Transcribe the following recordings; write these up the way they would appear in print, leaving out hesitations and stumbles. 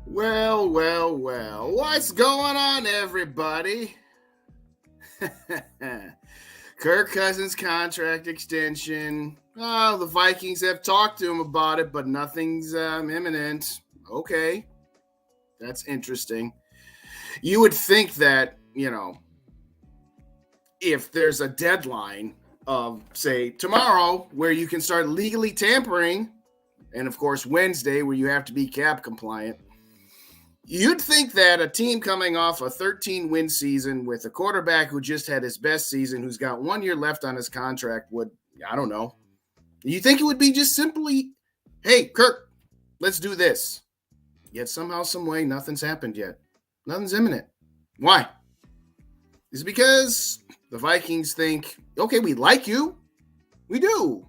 Well. What's going on, everybody? Kirk Cousins contract extension. Oh, the Vikings have talked to him about it, but nothing's imminent. Okay, that's interesting. You would think that, if there's a deadline of, say, tomorrow where you can start legally tampering, and of course, Wednesday where you have to be cap compliant, you'd think that a team coming off a 13-win season with a quarterback who just had his best season, who's got 1 year left on his contract, would, I don't know. You think it would be just simply, hey, Kirk, let's do this. Yet somehow, some way, nothing's happened yet. Nothing's imminent. Why? It's because the Vikings think, okay, we like you. We do.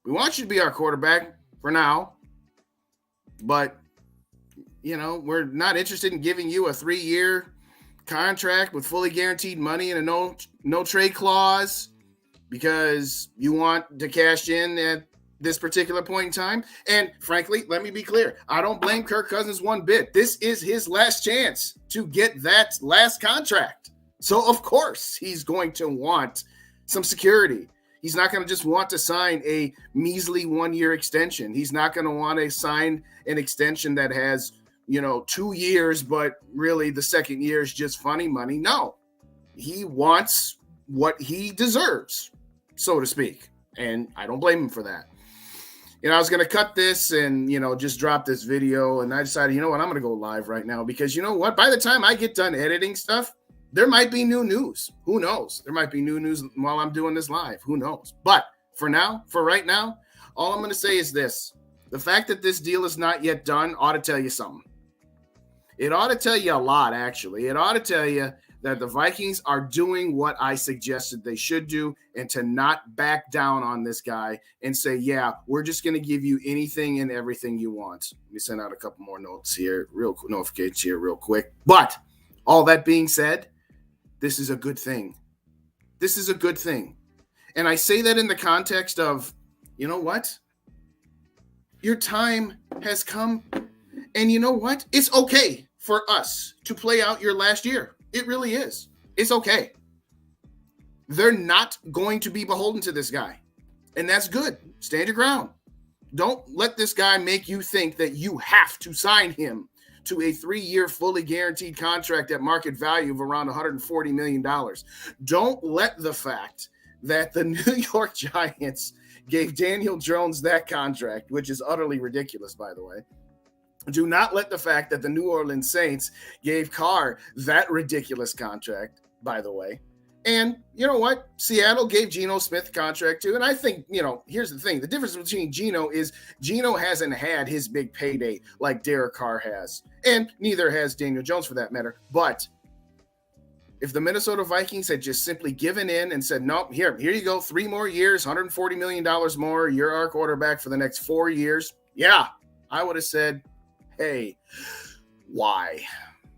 We want you to be our quarterback for now. But we're not interested in giving you a 3-year contract with fully guaranteed money and a no trade clause because you want to cash in at this particular point in time. And frankly, let me be clear. I don't blame Kirk Cousins one bit. This is his last chance to get that last contract. So, of course, he's going to want some security. He's not going to just want to sign a measly 1-year extension. He's not going to want to sign an extension that has 2 years, but really the second year is just funny money. No, he wants what he deserves, so to speak. And I don't blame him for that. I was going to cut this and, just drop this video. And I decided, I'm going to go live right now because by the time I get done editing stuff, there might be new news. Who knows? There might be new news while I'm doing this live. Who knows? But for right now, all I'm going to say is this. The fact that this deal is not yet done ought to tell you something. It ought to tell you a lot, actually. It ought to tell you that the Vikings are doing what I suggested they should do and to not back down on this guy and say, yeah, we're just going to give you anything and everything you want. Let me send out a couple more notes here, notifications here real quick. But all that being said, this is a good thing. This is a good thing. And I say that in the context of, you know what? Your time has come. And you know what? It's okay for us to play out your last year. It really is. It's okay. They're not going to be beholden to this guy. And that's good. Stand your ground. Don't let this guy make you think that you have to sign him to a 3-year fully guaranteed contract at market value of around $140 million. Don't let the fact that the New York Giants gave Daniel Jones that contract, which is utterly ridiculous, by the way. Do not let the fact that the New Orleans Saints gave Carr that ridiculous contract, by the way. And you know what? Seattle gave Geno Smith a contract too. And I think, here's the thing. The difference between Geno is Geno hasn't had his big payday like Derek Carr has. And neither has Daniel Jones for that matter. But if the Minnesota Vikings had just simply given in and said, nope, here you go, 3 more years, $140 million more, you're our quarterback for the next 4 years. Yeah, I would have said, hey, why?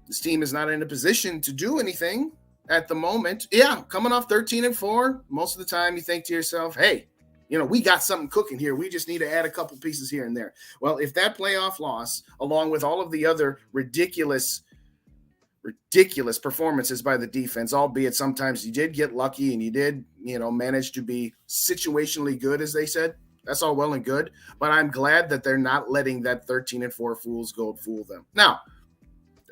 This team is not in a position to do anything at the moment. Yeah, coming off 13-4, most of the time you think to yourself, hey, we got something cooking here. We just need to add a couple pieces here and there. Well, if that playoff loss, along with all of the other ridiculous performances by the defense, albeit sometimes you did get lucky and you did, manage to be situationally good, as they said, that's all well and good, but I'm glad that they're not letting that 13-4 fool's gold fool them. Now,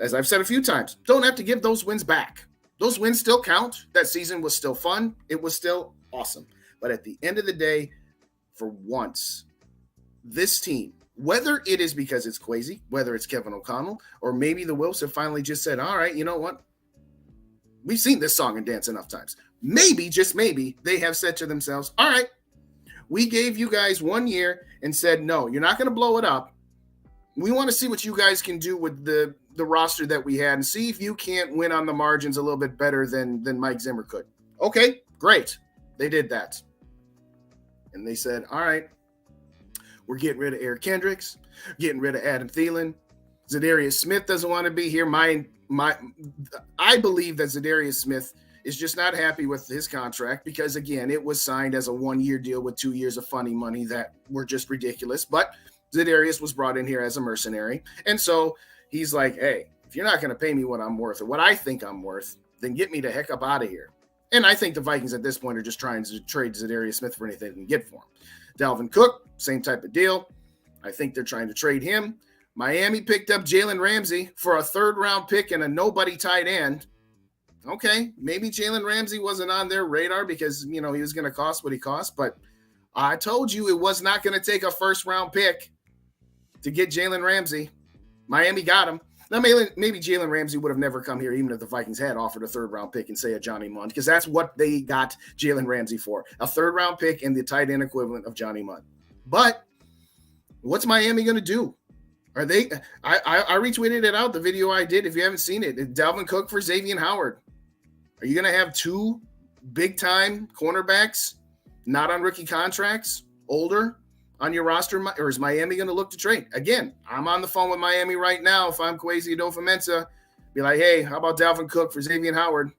as I've said a few times, don't have to give those wins back. Those wins still count. That season was still fun. It was still awesome. But at the end of the day, for once, this team, whether it is because it's Kwesi, whether it's Kevin O'Connell, or maybe the Wilfs have finally just said, all right, you know what? We've seen this song and dance enough times. Maybe, just maybe, they have said to themselves, all right, we gave you guys 1 year and said, no, you're not going to blow it up. We want to see what you guys can do with the roster that we had and see if you can't win on the margins a little bit better than Mike Zimmer could. Okay, great. They did that. And they said, all right, we're getting rid of Eric Kendricks, getting rid of Adam Thielen. Za'Darius Smith doesn't want to be here. I believe that Za'Darius Smith is just not happy with his contract because, again, it was signed as a 1-year deal with 2 years of funny money that were just ridiculous. But Za'Darius was brought in here as a mercenary. And so he's like, hey, if you're not going to pay me what I'm worth or what I think I'm worth, then get me the heck up out of here. And I think the Vikings at this point are just trying to trade Za'Darius Smith for anything they can get for him. Dalvin Cook, same type of deal. I think they're trying to trade him. Miami picked up Jalen Ramsey for a third-round pick and a nobody tight end. Okay, maybe Jalen Ramsey wasn't on their radar because, he was going to cost what he cost, but I told you it was not going to take a first-round pick to get Jalen Ramsey. Miami got him. Now, maybe Jalen Ramsey would have never come here even if the Vikings had offered a third-round pick and say a Johnny Munn, because that's what they got Jalen Ramsey for, a third-round pick and the tight end equivalent of Johnny Munn. But what's Miami going to do? Are they? I retweeted it out, the video I did. If you haven't seen it, Dalvin Cook for Xavier Howard. Are you going to have two big-time cornerbacks, not on rookie contracts, older, on your roster, or is Miami going to look to trade? Again, I'm on the phone with Miami right now. If I'm Kwesi Adofo-Mensah, be like, hey, how about Dalvin Cook for Xavier Howard?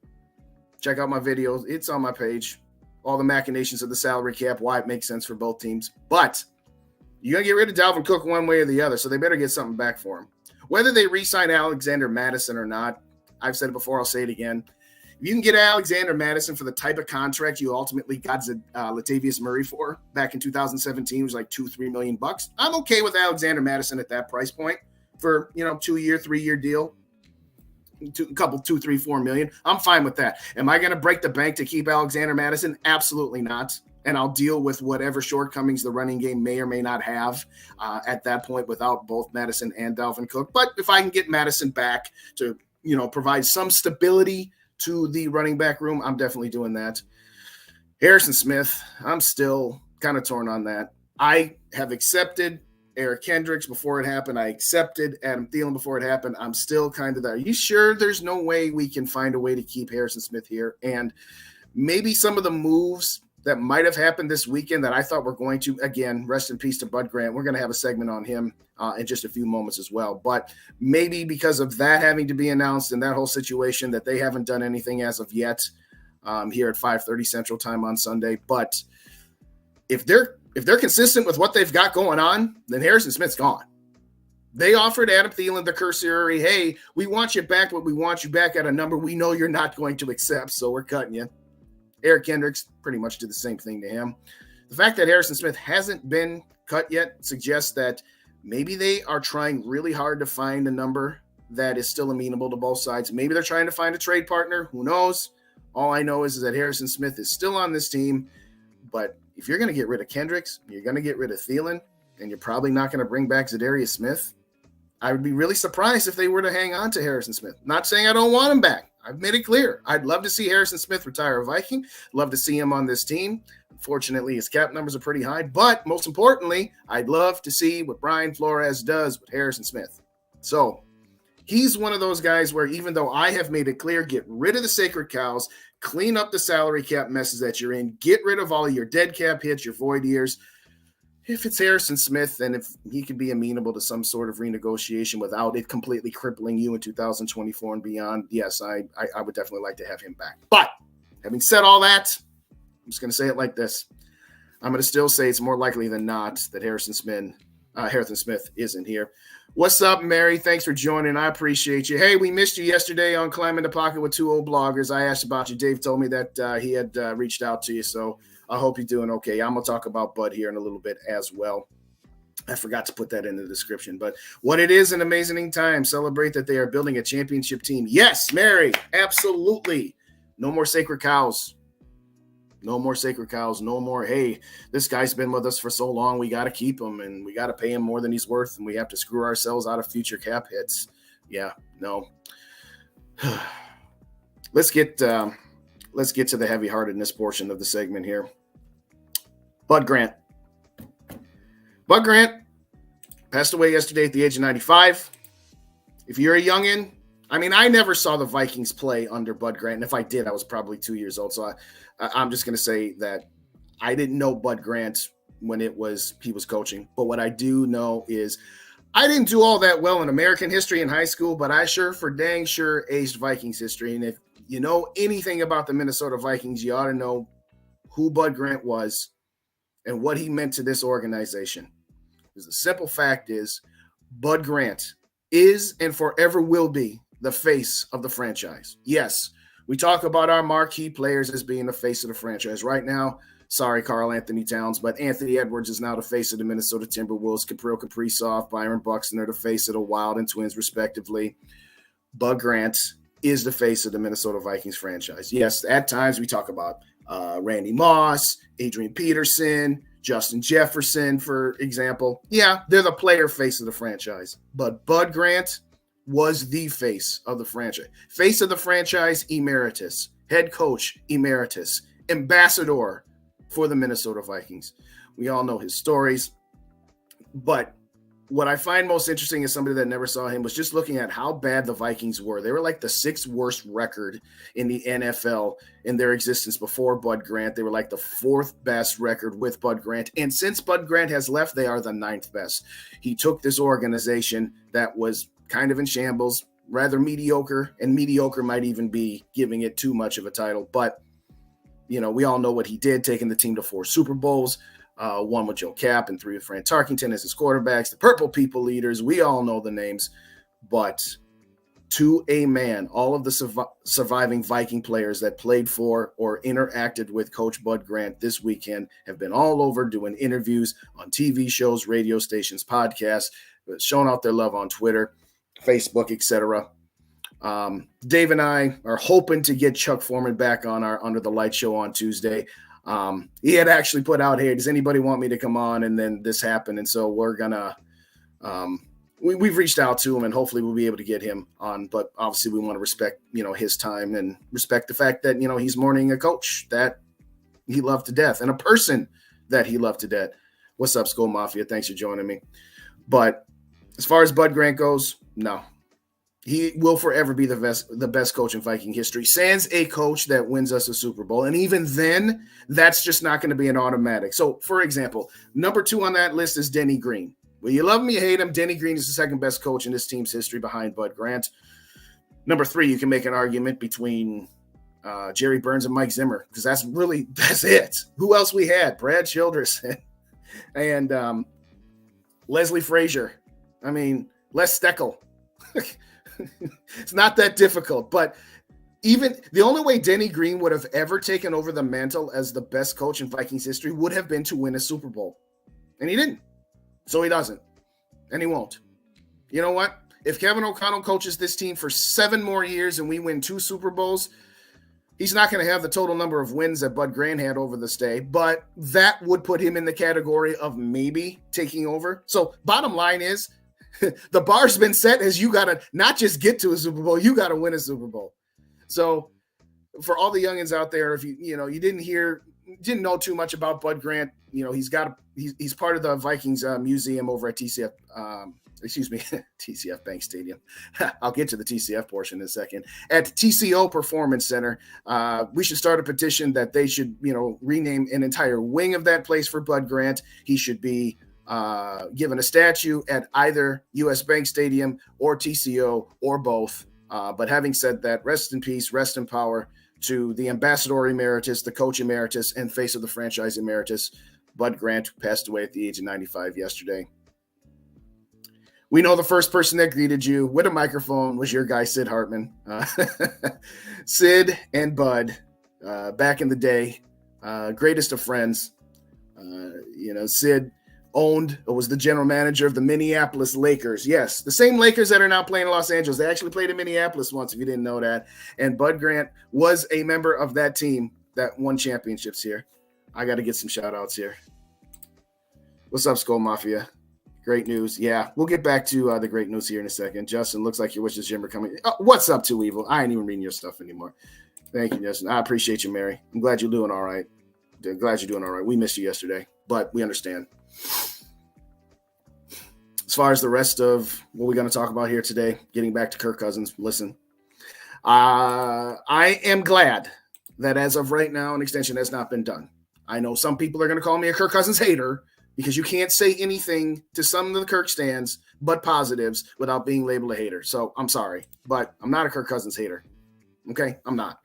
Check out my videos. It's on my page. All the machinations of the salary cap, why it makes sense for both teams. But you're going to get rid of Dalvin Cook one way or the other, so they better get something back for him. Whether they re-sign Alexander Mattison or not, I've said it before, I'll say it again. If you can get Alexander Mattison for the type of contract you ultimately got Latavius Murray for back in 2017, it was like $2-3 million. I'm okay with Alexander Mattison at that price point for 2-year, 3-year deal, a couple, 2, 3, 4 million. I'm fine with that. Am I going to break the bank to keep Alexander Mattison? Absolutely not. And I'll deal with whatever shortcomings the running game may or may not have at that point without both Mattison and Dalvin Cook. But if I can get Mattison back to provide some stability to the running back room, I'm definitely doing that. Harrison Smith, I'm still kind of torn on that. I have accepted Eric Kendricks before it happened. I accepted Adam Thielen before it happened. I'm still kind of there. Are you sure there's no way we can find a way to keep Harrison Smith here? And maybe some of the moves that might have happened this weekend that I thought were going to, again, rest in peace to Bud Grant. We're going to have a segment on him in just a few moments as well. But maybe because of that having to be announced and that whole situation that they haven't done anything as of yet here at 5:30 Central Time on Sunday. But if they're consistent with what they've got going on, then Harrison Smith's gone. They offered Adam Thielen the cursory, hey, we want you back, but we want you back at a number we know you're not going to accept, so we're cutting you. Eric Kendricks pretty much did the same thing to him. The fact that Harrison Smith hasn't been cut yet suggests that maybe they are trying really hard to find a number that is still amenable to both sides. Maybe they're trying to find a trade partner. Who knows? All I know is that Harrison Smith is still on this team. But if you're going to get rid of Kendricks, you're going to get rid of Thielen, and you're probably not going to bring back Za'Darius Smith, I would be really surprised if they were to hang on to Harrison Smith. Not saying I don't want him back. I've made it clear. I'd love to see Harrison Smith retire a Viking. Love to see him on this team. Unfortunately, his cap numbers are pretty high. But most importantly, I'd love to see what Brian Flores does with Harrison Smith. So he's one of those guys where even though I have made it clear, get rid of the sacred cows, clean up the salary cap messes that you're in, get rid of all of your dead cap hits, your void years. If it's Harrison Smith and if he could be amenable to some sort of renegotiation without it completely crippling you in 2024 and beyond, yes, I would definitely like to have him back. But having said all that, I'm just going to say it like this. I'm going to still say it's more likely than not that Harrison Smith isn't here. What's up, Mary? Thanks for joining. I appreciate you. Hey, we missed you yesterday on Climbing the Pocket with Two Old Bloggers. I asked about you. Dave told me that he had reached out to you, so I hope you're doing okay. I'm going to talk about Bud here in a little bit as well. I forgot to put that in the description. But what it is an amazing time. Celebrate that they are building a championship team. Yes, Mary, absolutely. No more sacred cows. No more sacred cows. No more, hey, this guy's been with us for so long, we got to keep him, and we got to pay him more than he's worth, and we have to screw ourselves out of future cap hits. Yeah, no. Let's get to the heavy-heartedness portion of the segment here. Bud Grant. Bud Grant passed away yesterday at the age of 95. If you're a youngin', I mean, I never saw the Vikings play under Bud Grant, and if I did, I was probably 2 years old. So I'm just going to say that I didn't know Bud Grant when he was coaching. But what I do know is I didn't do all that well in American history in high school, but I for dang sure aced Vikings history. And if you know anything about the Minnesota Vikings, you ought to know who Bud Grant was and what he meant to this organization. Because the simple fact is, Bud Grant is and forever will be the face of the franchise. Yes, we talk about our marquee players as being the face of the franchise. Right now, sorry, Karl Anthony Towns, but Anthony Edwards is now the face of the Minnesota Timberwolves. Kaprizov, Byron Buxton are the face of the Wild and Twins, respectively. Bud Grant is the face of the Minnesota Vikings franchise. Yes, at times we talk about Randy Moss, Adrian Peterson, Justin Jefferson, for example. Yeah, they're the player face of the franchise. But Bud Grant was the face of the franchise. Face of the franchise, emeritus. Head coach, emeritus. Ambassador for the Minnesota Vikings. We all know his stories. But what I find most interesting as somebody that never saw him was just looking at how bad the Vikings were. They were like the 6th worst record in the NFL in their existence before Bud Grant. They were like the 4th best record with Bud Grant. And since Bud Grant has left, they are the 9th best. He took this organization that was kind of in shambles, rather mediocre, and mediocre might even be giving it too much of a title. But, you know, we all know what he did, taking the team to 4 Super Bowls. 1 with Joe Cap and 3 with Fran Tarkenton as his quarterbacks, the Purple People leaders. We all know the names, but to a man, all of the surviving Viking players that played for or interacted with Coach Bud Grant this weekend have been all over doing interviews on TV shows, radio stations, podcasts, showing out their love on Twitter, Facebook, etc. Dave and I are hoping to get Chuck Foreman back on our Under the Light show on Tuesday. He had actually put out, hey, does anybody want me to come on? And then this happened. And so we're going to, we've reached out to him and hopefully we'll be able to get him on. But obviously we want to respect, you know, his time and respect the fact that, you know, he's mourning a coach that he loved to death and a person that he loved to death. What's up, Skull Mafia? Thanks for joining me. But as far as Bud Grant goes, no. He will forever be the best coach in Viking history. Sans a coach that wins us a Super Bowl. And even then, that's just not going to be an automatic. So, for example, number 2 on that list is Denny Green. Well, you love him, you hate him. Denny Green is the 2nd best coach in this team's history behind Bud Grant. Number 3, you can make an argument between Jerry Burns and Mike Zimmer because that's it. Who else we had? Brad Childress and Leslie Frazier. I mean, Les Steckel. It's not that difficult, but even the only way Denny Green would have ever taken over the mantle as the best coach in Vikings history would have been to win a Super Bowl. And he didn't. So he doesn't. And he won't. You know what? If Kevin O'Connell coaches this team for 7 more years and we win 2 Super Bowls, he's not going to have the total number of wins that Bud Grant had over the stay, but that would put him in the category of maybe taking over. So bottom line is, the bar's been set as you got to not just get to a Super Bowl, you got to win a Super Bowl. So for all the youngins out there, if you didn't know too much about Bud Grant, you know, he's part of the Vikings museum over at TCF, TCF Bank Stadium. I'll get to the TCF portion in a second. At TCO Performance Center, we should start a petition that they should, you know, rename an entire wing of that place for Bud Grant. He should be given a statue at either US Bank Stadium or TCO or both. But having said that, rest in peace, rest in power to the ambassador emeritus, the coach emeritus, and face of the franchise emeritus, Bud Grant, who passed away at the age of 95 yesterday. We know the first person that greeted you with a microphone was your guy, Sid Hartman. Sid and Bud, back in the day, greatest of friends. Sid was the general manager of the Minneapolis Lakers. Yes, the same Lakers that are now playing in Los Angeles. They actually played in Minneapolis once, if you didn't know that. And Bud Grant was a member of that team that won championships here. I got to get some shout-outs here. What's up, Skull Mafia? Great news. Yeah, we'll get back to the great news here in a second. Justin, looks like your wishes, Jim, are coming. What's up, Too Evil? I ain't even reading your stuff anymore. Thank you, Justin. I appreciate you, Mary. I'm glad you're doing all right. Glad you're doing all right. We missed you yesterday, but we understand. As far as the rest of what we're going to talk about here today, getting back to Kirk Cousins, listen, I am glad that as of right now, an extension has not been done. I know some people are going to call me a Kirk Cousins hater because you can't say anything to some of the Kirk stands but positives without being labeled a hater. So I'm sorry, but I'm not a Kirk Cousins hater. Okay, I'm not.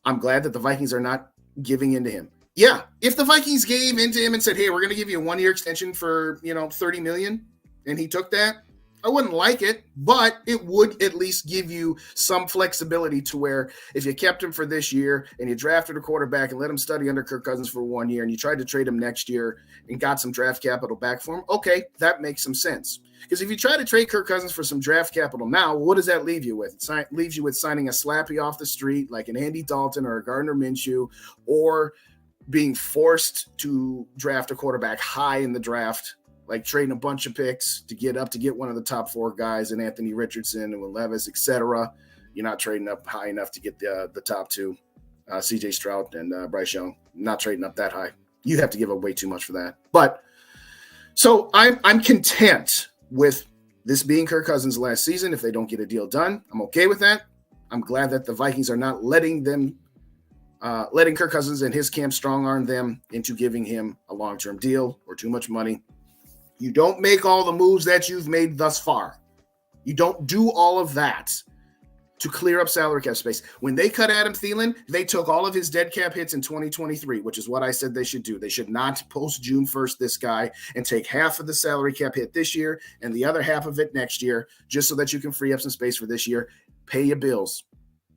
I'm glad that the Vikings are not giving in to him. Yeah, if the Vikings gave into him and said, hey, we're going to give you a 1-year extension for, $30 million, and he took that, I wouldn't like it, but it would at least give you some flexibility to where if you kept him for this year and you drafted a quarterback and let him study under Kirk Cousins for 1 year and you tried to trade him next year and got some draft capital back for him, okay, that makes some sense. Because if you try to trade Kirk Cousins for some draft capital now, what does that leave you with? It leaves you with signing a slappy off the street like an Andy Dalton or a Gardner Minshew, or being forced to draft a quarterback high in the draft, like trading a bunch of picks to get one of the top 4 guys in Anthony Richardson and Will Levis, etc. You're not trading up high enough to get the top 2, C.J. Stroud and Bryce Young. Not trading up that high. You have to give up way too much for that. But so I'm content with this being Kirk Cousins' last season. If they don't get a deal done, I'm okay with that. I'm glad that the Vikings are not letting Kirk Cousins and his camp strong-arm them into giving him a long-term deal or too much money. You don't make all the moves that you've made thus far. You don't do all of that to clear up salary cap space. When they cut Adam Thielen, they took all of his dead cap hits in 2023, which is what I said they should do. They should not post June 1st this guy and take half of the salary cap hit this year and the other half of it next year, just so that you can free up some space for this year. Pay your bills.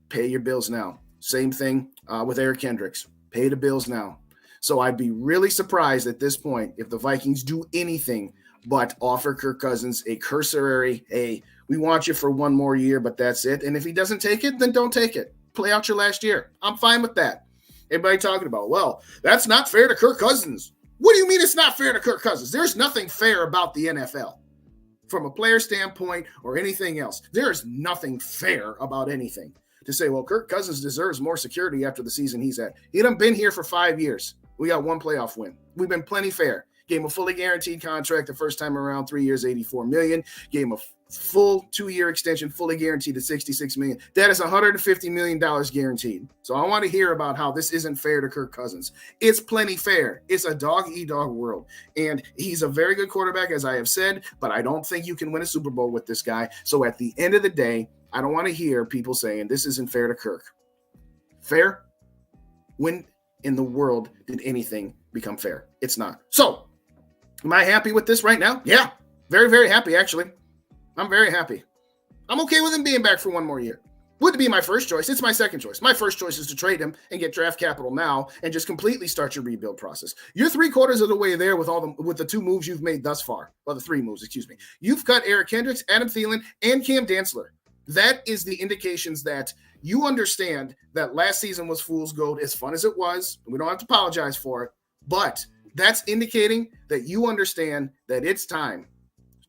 Pay your bills now. Same thing with Eric Kendricks. Pay the bills now. So I'd be really surprised at this point if the Vikings do anything but offer Kirk Cousins a cursory, hey, we want you for 1 more year, but that's it. And if he doesn't take it, then don't take it. Play out your last year. I'm fine with that. Everybody talking about, well, that's not fair to Kirk Cousins. What do you mean it's not fair to Kirk Cousins? There's nothing fair about the NFL from a player standpoint or anything else. There's nothing fair about anything. To say, well, Kirk Cousins deserves more security after the season he's at. He done been here for 5 years. We got 1 playoff win. We've been plenty fair. Gave him a fully guaranteed contract the first time around, 3 years, $84 million. Gave him a full 2-year extension, fully guaranteed at $66 million. That is $150 million guaranteed. So I want to hear about how this isn't fair to Kirk Cousins. It's plenty fair. It's a dog-eat-dog world. And he's a very good quarterback, as I have said, but I don't think you can win a Super Bowl with this guy. So at the end of the day, I don't want to hear people saying this isn't fair to Kirk. Fair? When in the world did anything become fair? It's not. So, am I happy with this right now? Yeah. Very, very happy, actually. I'm very happy. I'm okay with him being back for 1 more year. Would be my first choice. It's my second choice. My first choice is to trade him and get draft capital now and just completely start your rebuild process. You're 3/4 of the way there with the 2 moves you've made thus far. Well, the 3 moves, excuse me. You've cut Eric Kendricks, Adam Thielen, and Cam Dantzler. That is the indications that you understand that last season was fool's gold, as fun as it was. We don't have to apologize for it, but that's indicating that you understand that it's time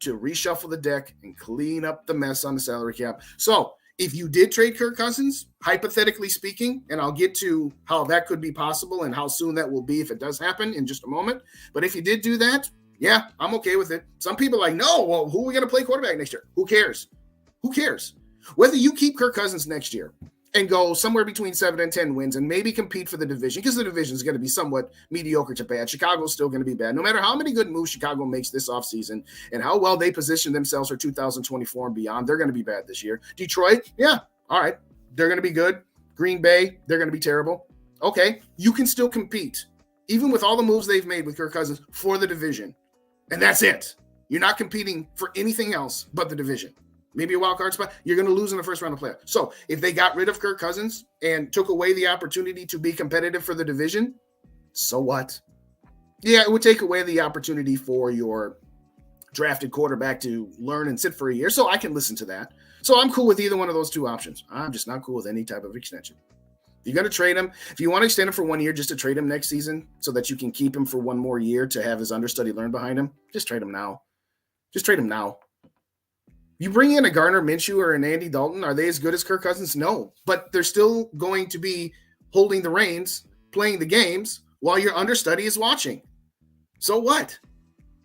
to reshuffle the deck and clean up the mess on the salary cap. So if you did trade Kirk Cousins, hypothetically speaking, and I'll get to how that could be possible and how soon that will be if it does happen in just a moment. But if you did do that, yeah, I'm okay with it. Some people are like, no, well, who are we going to play quarterback next year? Who cares? Who cares? Whether you keep Kirk Cousins next year and go somewhere between 7 and 10 wins and maybe compete for the division, because the division is going to be somewhat mediocre to bad. Chicago's still going to be bad. No matter how many good moves Chicago makes this offseason and how well they position themselves for 2024 and beyond, they're going to be bad this year. Detroit, yeah, all right, they're going to be good. Green Bay, they're going to be terrible. Okay, you can still compete, even with all the moves they've made with Kirk Cousins for the division. And that's it. You're not competing for anything else but the division. Maybe a wild card spot, you're going to lose in the first round of playoffs. So if they got rid of Kirk Cousins and took away the opportunity to be competitive for the division, so what? Yeah, it would take away the opportunity for your drafted quarterback to learn and sit for a year. So I can listen to that. So I'm cool with either one of those 2 options. I'm just not cool with any type of extension. If you're going to trade him, if you want to extend him for 1 year just to trade him next season so that you can keep him for 1 more year to have his understudy learn behind him, just trade him now. Just trade him now. You bring in a Gardner Minshew or an Andy Dalton, are they as good as Kirk Cousins? No, but they're still going to be holding the reins, playing the games while your understudy is watching. So what?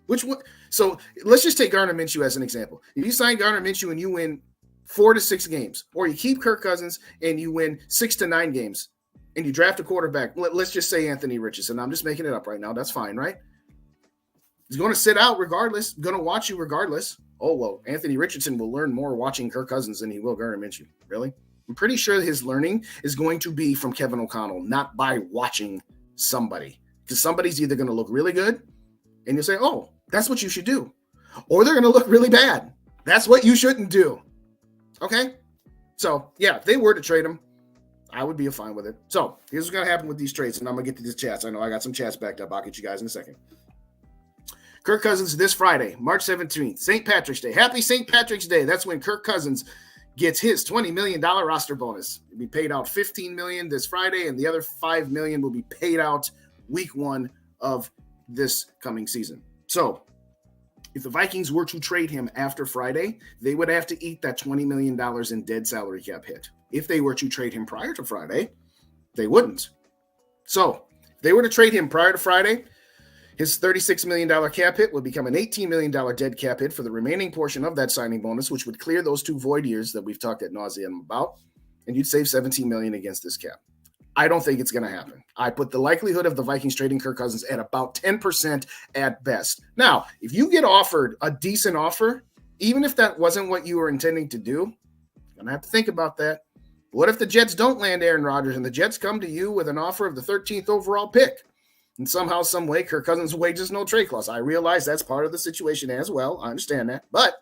Which one? So let's just take Gardner Minshew as an example. If you sign Gardner Minshew and you win 4 to 6 games, or you keep Kirk Cousins and you win 6 to 9 games, and you draft a quarterback, let's just say Anthony Richardson. I'm just making it up right now. That's fine, right? He's going to sit out regardless, going to watch you regardless. Oh, well, Anthony Richardson will learn more watching Kirk Cousins than he will Gardner Minshew. Really? I'm pretty sure his learning is going to be from Kevin O'Connell, not by watching somebody. Because somebody's either going to look really good, and you'll say, oh, that's what you should do. Or they're going to look really bad. That's what you shouldn't do. Okay? So, yeah, if they were to trade him, I would be fine with it. So, here's what's going to happen with these trades, and I'm going to get to these chats. I know I got some chats backed up. I'll get you guys in a second. Kirk Cousins this Friday, March 17th, St. Patrick's Day. Happy St. Patrick's Day. That's when Kirk Cousins gets his $20 million roster bonus. It'll be paid out $15 million this Friday, and the other $5 million will be paid out week 1 of this coming season. So, if the Vikings were to trade him after Friday, they would have to eat that $20 million in dead salary cap hit. If they were to trade him prior to Friday, they wouldn't. So, if they were to trade him prior to Friday, his $36 million cap hit would become an $18 million dead cap hit for the remaining portion of that signing bonus, which would clear those 2 void years that we've talked ad nauseum about, and you'd save $17 million against this cap. I don't think it's going to happen. I put the likelihood of the Vikings trading Kirk Cousins at about 10% at best. Now, if you get offered a decent offer, even if that wasn't what you were intending to do, you're going to have to think about that. What if the Jets don't land Aaron Rodgers and the Jets come to you with an offer of the 13th overall pick? And somehow, some way, Kirk Cousins wages no trade clause. I realize that's part of the situation as well. I understand that. But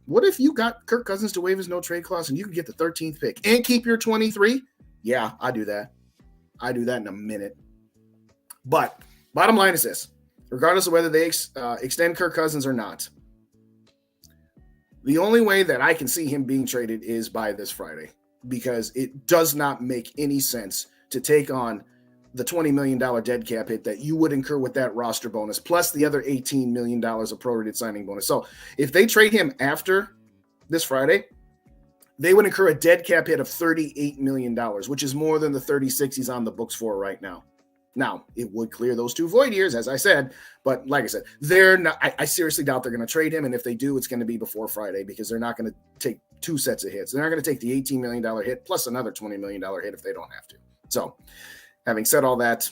what if you got Kirk Cousins to waive his no trade clause and you can get the 13th pick and keep your 23? Yeah, I do that. I do that in a minute. But bottom line is this. Regardless of whether they extend Kirk Cousins or not, the only way that I can see him being traded is by this Friday, because it does not make any sense to take on the $20 million dead cap hit that you would incur with that roster bonus, plus the other $18 million of prorated signing bonus. So if they trade him after this Friday, they would incur a dead cap hit of $38 million, which is more than the 36 he's on the books for right now. Now, it would clear those 2 void years, as I said, but like I said, they're not. I seriously doubt they're going to trade him, and if they do, it's going to be before Friday, because they're not going to take 2 sets of hits. They're not going to take the $18 million hit plus another $20 million hit if they don't have to. So, having said all that,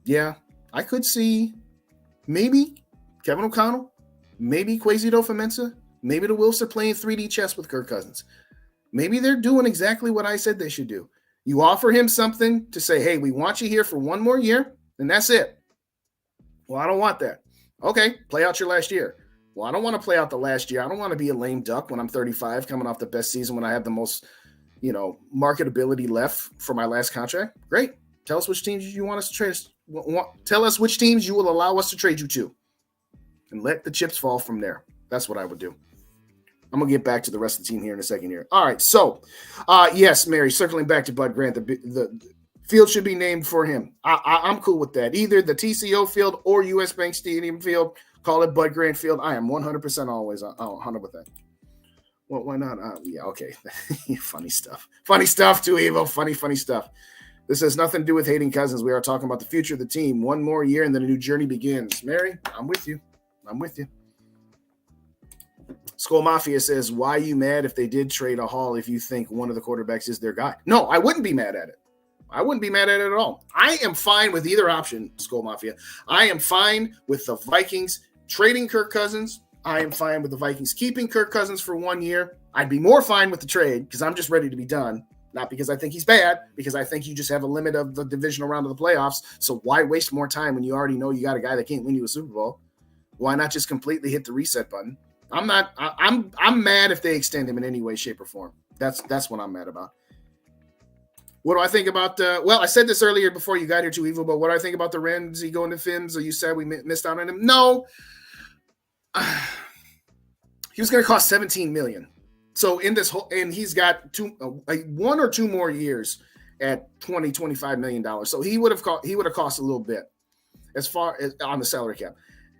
yeah, I could see maybe Kevin O'Connell, maybe Kwesi Adofo-Mensah, maybe the Wolves are playing 3D chess with Kirk Cousins. Maybe they're doing exactly what I said they should do. You offer him something to say, hey, we want you here for 1 more year, and that's it. Well, I don't want that. Okay, play out your last year. Well, I don't want to play out the last year. I don't want to be a lame duck when I'm 35, coming off the best season when I have the most, marketability left for my last contract. Great. Tell us which teams you want us to trade. Tell us which teams you will allow us to trade you to, and let the chips fall from there. That's what I would do. I'm going to get back to the rest of the team here in a second here. All right, so, yes, Mary, circling back to Bud Grant, the field should be named for him. I'm cool with that. Either the TCO field or US Bank Stadium field, call it Bud Grant Field. I am 100% always 100 with that. Well, why not? Yeah, okay. Funny stuff. Funny stuff too, Evo. Funny stuff. This has nothing to do with hating Cousins. We are talking about the future of the team. 1 more year and then a new journey begins. Mary, I'm with you. Skull Mafia says, why are you mad if they did trade a Hall if you think one of the quarterbacks is their guy? No, I wouldn't be mad at it. I wouldn't be mad at it at all. I am fine with either option, Skull Mafia. I am fine with the Vikings trading Kirk Cousins. I am fine with the Vikings keeping Kirk Cousins for 1 year. I'd be more fine with the trade because I'm just ready to be done. Not because I think he's bad, because I think you just have a limit of the divisional round of the playoffs. So why waste more time when you already know you got a guy that can't win you a Super Bowl? Why not just completely hit the reset button? I'm mad if they extend him in any way, shape, or form. That's what I'm mad about. What do I think about well, I said this earlier before you got here too, Evil, but what do I think about the Ramsey going to Fims? Or you said we missed out on him? No. He was going to cost $17 million. So in this whole, and he's got 1 or 2 more years at $25 million. So he would have cost a little bit as far as on the salary cap.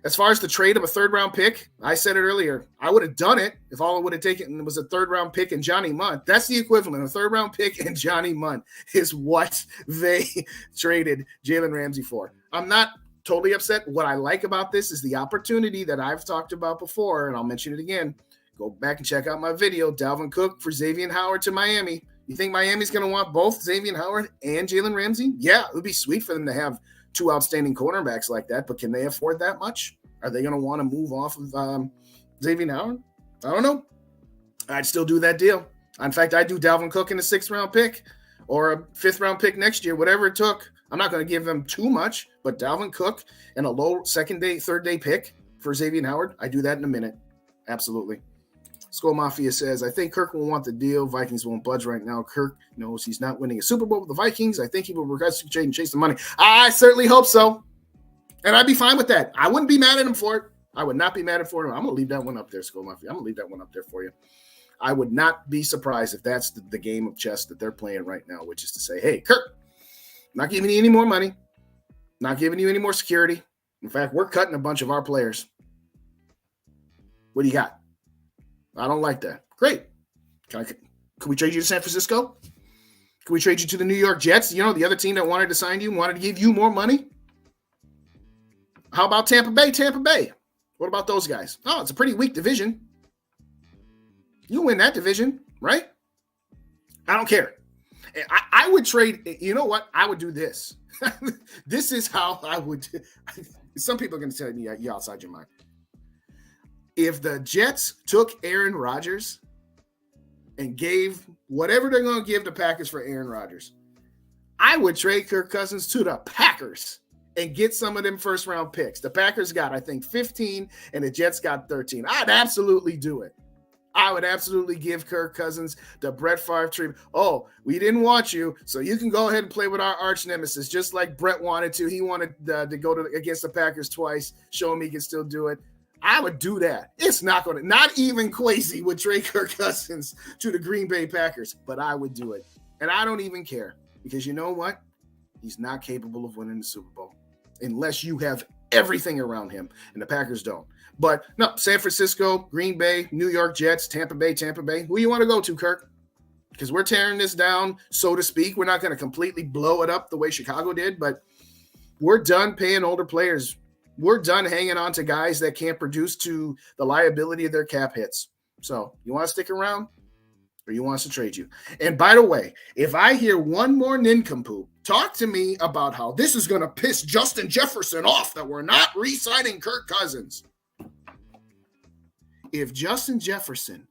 As far as the trade of a 3rd-round pick, I said it earlier, I would have done it if all it would have taken was a 3rd-round pick and Johnny Mundt. That's the equivalent. A 3rd-round pick and Johnny Mundt is what they traded Jalen Ramsey for. I'm not totally upset. What I like about this is the opportunity that I've talked about before, and I'll mention it again. Go back and check out my video, Dalvin Cook for Xavier Howard to Miami. You think Miami's going to want both Xavier Howard and Jalen Ramsey? Yeah, it would be sweet for them to have 2 outstanding cornerbacks like that, but can they afford that much? Are they going to want to move off of Xavier Howard? I don't know. I'd still do that deal. In fact, I'd do Dalvin Cook in a 6th-round pick or a 5th-round pick next year, whatever it took. I'm not going to give them too much, but Dalvin Cook and a low 2nd-day, 3rd-day pick for Xavier Howard, I do that in a minute. Absolutely. Skull Mafia says, I think Kirk will want the deal. Vikings won't budge right now. Kirk knows he's not winning a Super Bowl with the Vikings. I think he will regret to trade and chase the money. I certainly hope so. And I'd be fine with that. I wouldn't be mad at him for it. I would not be mad at him. I'm going to leave that one up there, Skull Mafia. I'm going to leave that one up there for you. I would not be surprised if that's the game of chess that they're playing right now, which is to say, hey, Kirk, not giving you any more money, not giving you any more security. In fact, we're cutting a bunch of our players. What do you got? I don't like that. Great. Can we trade you to San Francisco? Can we trade you to the New York Jets? The other team that wanted to sign you, wanted to give you more money? How about Tampa Bay? Tampa Bay. What about those guys? Oh, it's a pretty weak division. You win that division, right? I don't care. I would trade. You know what? I would do this. This is how I would. Some people are going to tell me you're outside your mind. If the Jets took Aaron Rodgers and gave whatever they're going to give the Packers for Aaron Rodgers, I would trade Kirk Cousins to the Packers and get some of them first-round picks. The Packers got, I think, 15, and the Jets got 13. I'd absolutely do it. I would absolutely give Kirk Cousins the Brett Favre treatment. Oh, we didn't want you, so you can go ahead and play with our arch nemesis, just like Brett wanted to. He wanted to go against the Packers twice, show him he can still do it. I would do that. It's not even Kwesi would trade Kirk Cousins to the Green Bay Packers, but I would do it. And I don't even care, because you know what? He's not capable of winning the Super Bowl unless you have everything around him, and the Packers don't. But no, San Francisco, Green Bay, New York Jets, Tampa Bay. Who you want to go to, Kirk? Because we're tearing this down, so to speak. We're not going to completely blow it up the way Chicago did, but we're done paying older players. We're done hanging on to guys that can't produce to the liability of their cap hits. So you want to stick around, or you want us to trade you? And by the way, if I hear one more nincompoop talk to me about how this is going to piss Justin Jefferson off that we're not re-signing Kirk Cousins. If Justin Jefferson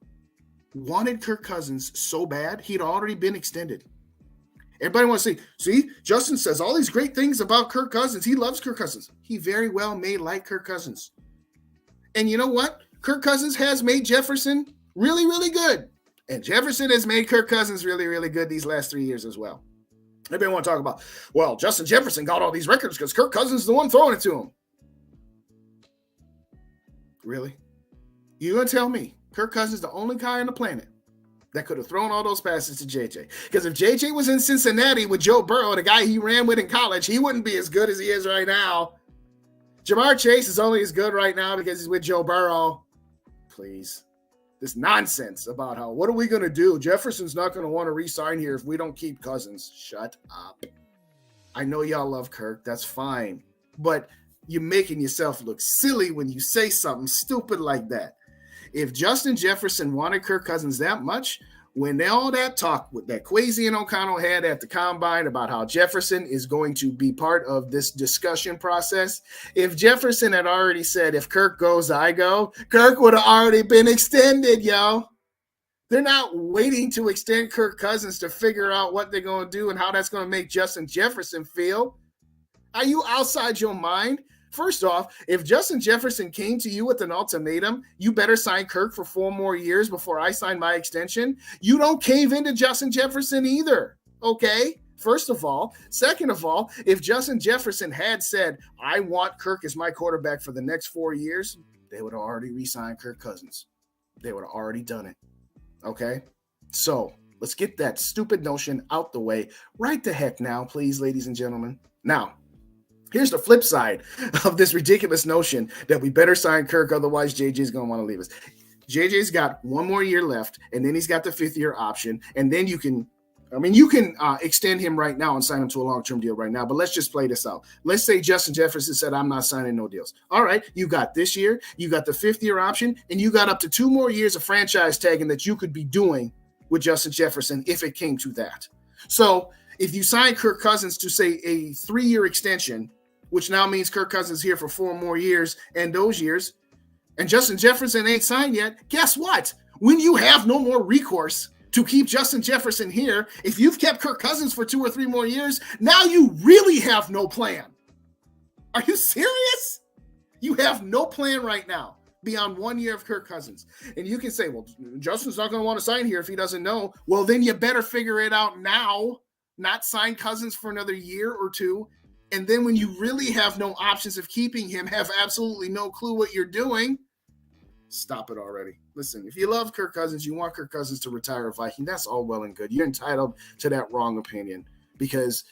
wanted Kirk Cousins so bad, he'd already been extended. Everybody wants to say, see, Justin says all these great things about Kirk Cousins. He loves Kirk Cousins. He very well may like Kirk Cousins. And you know what? Kirk Cousins has made Jefferson really, really good. And Jefferson has made Kirk Cousins really, really good these last 3 years as well. Everybody want to talk about, well, Justin Jefferson got all these records because Kirk Cousins is the one throwing it to him. Really? You gonna tell me Kirk Cousins is the only guy on the planet that could have thrown all those passes to JJ? Because if JJ was in Cincinnati with Joe Burrow, the guy he ran with in college, he wouldn't be as good as he is right now. Jamar Chase is only as good right now because he's with Joe Burrow. Please. This nonsense about how, what are we going to do? Jefferson's not going to want to re-sign here if we don't keep Cousins. Shut up. I know y'all love Kirk. That's fine. But you're making yourself look silly when you say something stupid like that. If Justin Jefferson wanted Kirk Cousins that much, when all that talk with that Kwesi and O'Connell had at the combine about how Jefferson is going to be part of this discussion process, if Jefferson had already said, if Kirk goes, I go, Kirk would have already been extended, yo. They're not waiting to extend Kirk Cousins to figure out what they're going to do and how that's going to make Justin Jefferson feel. Are you outside your mind? First off, if Justin Jefferson came to you with an ultimatum, you better sign Kirk for 4 more years before I sign my extension. You don't cave into Justin Jefferson either, okay? First of all. Second of all, if Justin Jefferson had said, I want Kirk as my quarterback for the next 4 years, they would have already re-signed Kirk Cousins. They would have already done it, okay? So let's get that stupid notion out the way right the heck now, please, ladies and gentlemen. Now, here's the flip side of this ridiculous notion that we better sign Kirk, otherwise JJ's going to want to leave us. JJ's got 1 more year left, and then he's got the 5th-year option, and then you can extend him right now and sign him to a long-term deal right now, but let's just play this out. Let's say Justin Jefferson said, I'm not signing no deals. All right, you got this year, you got the 5th-year option, and you got up to 2 more years of franchise tagging that you could be doing with Justin Jefferson if it came to that. So if you sign Kirk Cousins to, say, a 3-year extension, which now means Kirk Cousins here for 4 more years and those years, and Justin Jefferson ain't signed yet, guess what? When you have no more recourse to keep Justin Jefferson here, if you've kept Kirk Cousins for 2 or 3 more years, now you really have no plan. Are you serious? You have no plan right now. beyond 1 year of Kirk Cousins. And you can say, well, Justin's not going to want to sign here if he doesn't know. Well, then you better figure it out now, not sign Cousins for another year or two. And then when you really have no options of keeping him, have absolutely no clue what you're doing, stop it already. Listen, if you love Kirk Cousins, you want Kirk Cousins to retire a Viking, that's all well and good. You're entitled to that wrong opinion because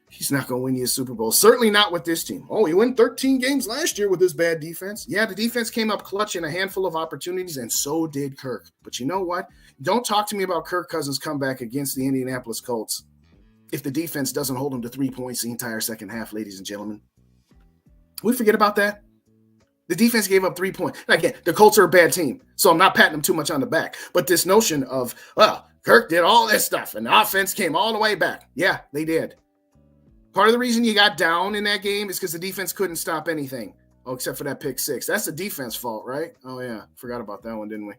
he's not going to win you a Super Bowl. Certainly not with this team. Oh, he won 13 games last year with his bad defense. Yeah, the defense came up clutch in a handful of opportunities, and so did Kirk. But you know what? Don't talk to me about Kirk Cousins' comeback against the Indianapolis Colts if the defense doesn't hold him to 3 points the entire second half, ladies and gentlemen. We forget about that. The defense gave up 3 points. And again, the Colts are a bad team, so I'm not patting them too much on the back. But this notion of, well, Kirk did all this stuff, and the offense came all the way back. Yeah, they did. Part of the reason you got down in that game is because the defense couldn't stop anything. Oh, except for that pick six. That's the defense fault, right? Oh, yeah. Forgot about that one, didn't we?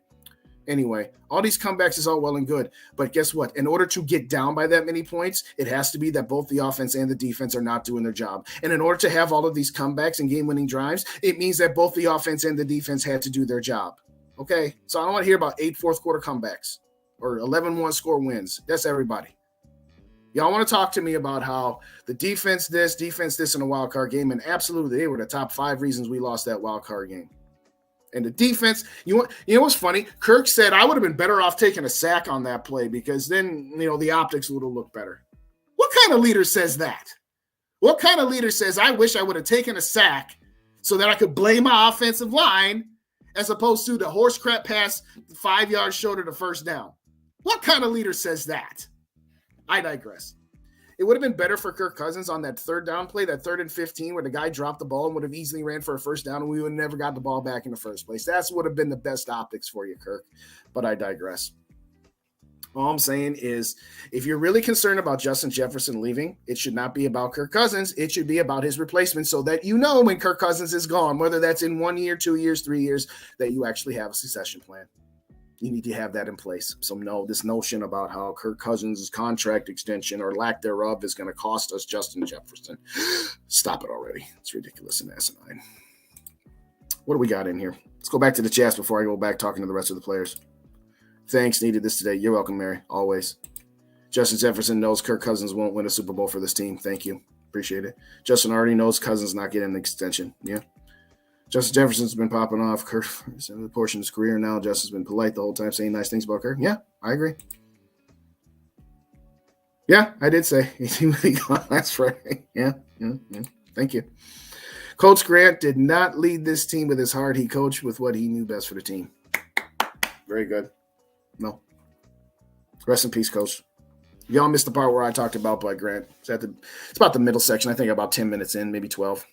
Anyway, all these comebacks is all well and good. But guess what? In order to get down by that many points, it has to be that both the offense and the defense are not doing their job. And in order to have all of these comebacks and game-winning drives, it means that both the offense and the defense had to do their job. Okay? So I don't want to hear about 8 fourth-quarter comebacks or 11-1 score wins. That's everybody. Y'all want to talk to me about how the defense this in a wild card game, and absolutely they were the top 5 reasons we lost that wild card game. And the defense, you know what's funny? Kirk said I would have been better off taking a sack on that play because then, the optics would have looked better. What kind of leader says that? What kind of leader says I wish I would have taken a sack so that I could blame my offensive line as opposed to the horse crap pass 5 yards short of the first down? What kind of leader says that? I digress. It would have been better for Kirk Cousins on that third down play, that 3rd and 15, where the guy dropped the ball and would have easily ran for a first down, and we would have never got the ball back in the first place. That would have been the best optics for you, Kirk. But I digress. All I'm saying is, if you're really concerned about Justin Jefferson leaving, it should not be about Kirk Cousins. It should be about his replacement so that you know when Kirk Cousins is gone, whether that's in 1 year, 2 years, 3 years, that you actually have a succession plan. You need to have that in place. So no, this notion about how Kirk Cousins' contract extension or lack thereof is going to cost us Justin Jefferson. Stop it already. It's ridiculous and asinine. What do we got in here? Let's go back to the chats before I go back talking to the rest of the players. Thanks, needed this today. You're welcome, Mary. Always. Justin Jefferson knows Kirk Cousins won't win a Super Bowl for this team. Thank you. Appreciate it. Justin already knows Cousins not getting an extension. Yeah. Justin Jefferson's been popping off Kirk for a portion of his career now. Justin's been polite the whole time, saying nice things about Kirk. Yeah, I agree. Yeah, I did say last Friday. Yeah. Thank you. Coach Grant did not lead this team with his heart. He coached with what he knew best for the team. Very good. No. Rest in peace, Coach. Y'all missed the part where I talked about Bud Grant. It's about the middle section. I think about 10 minutes in, maybe 12.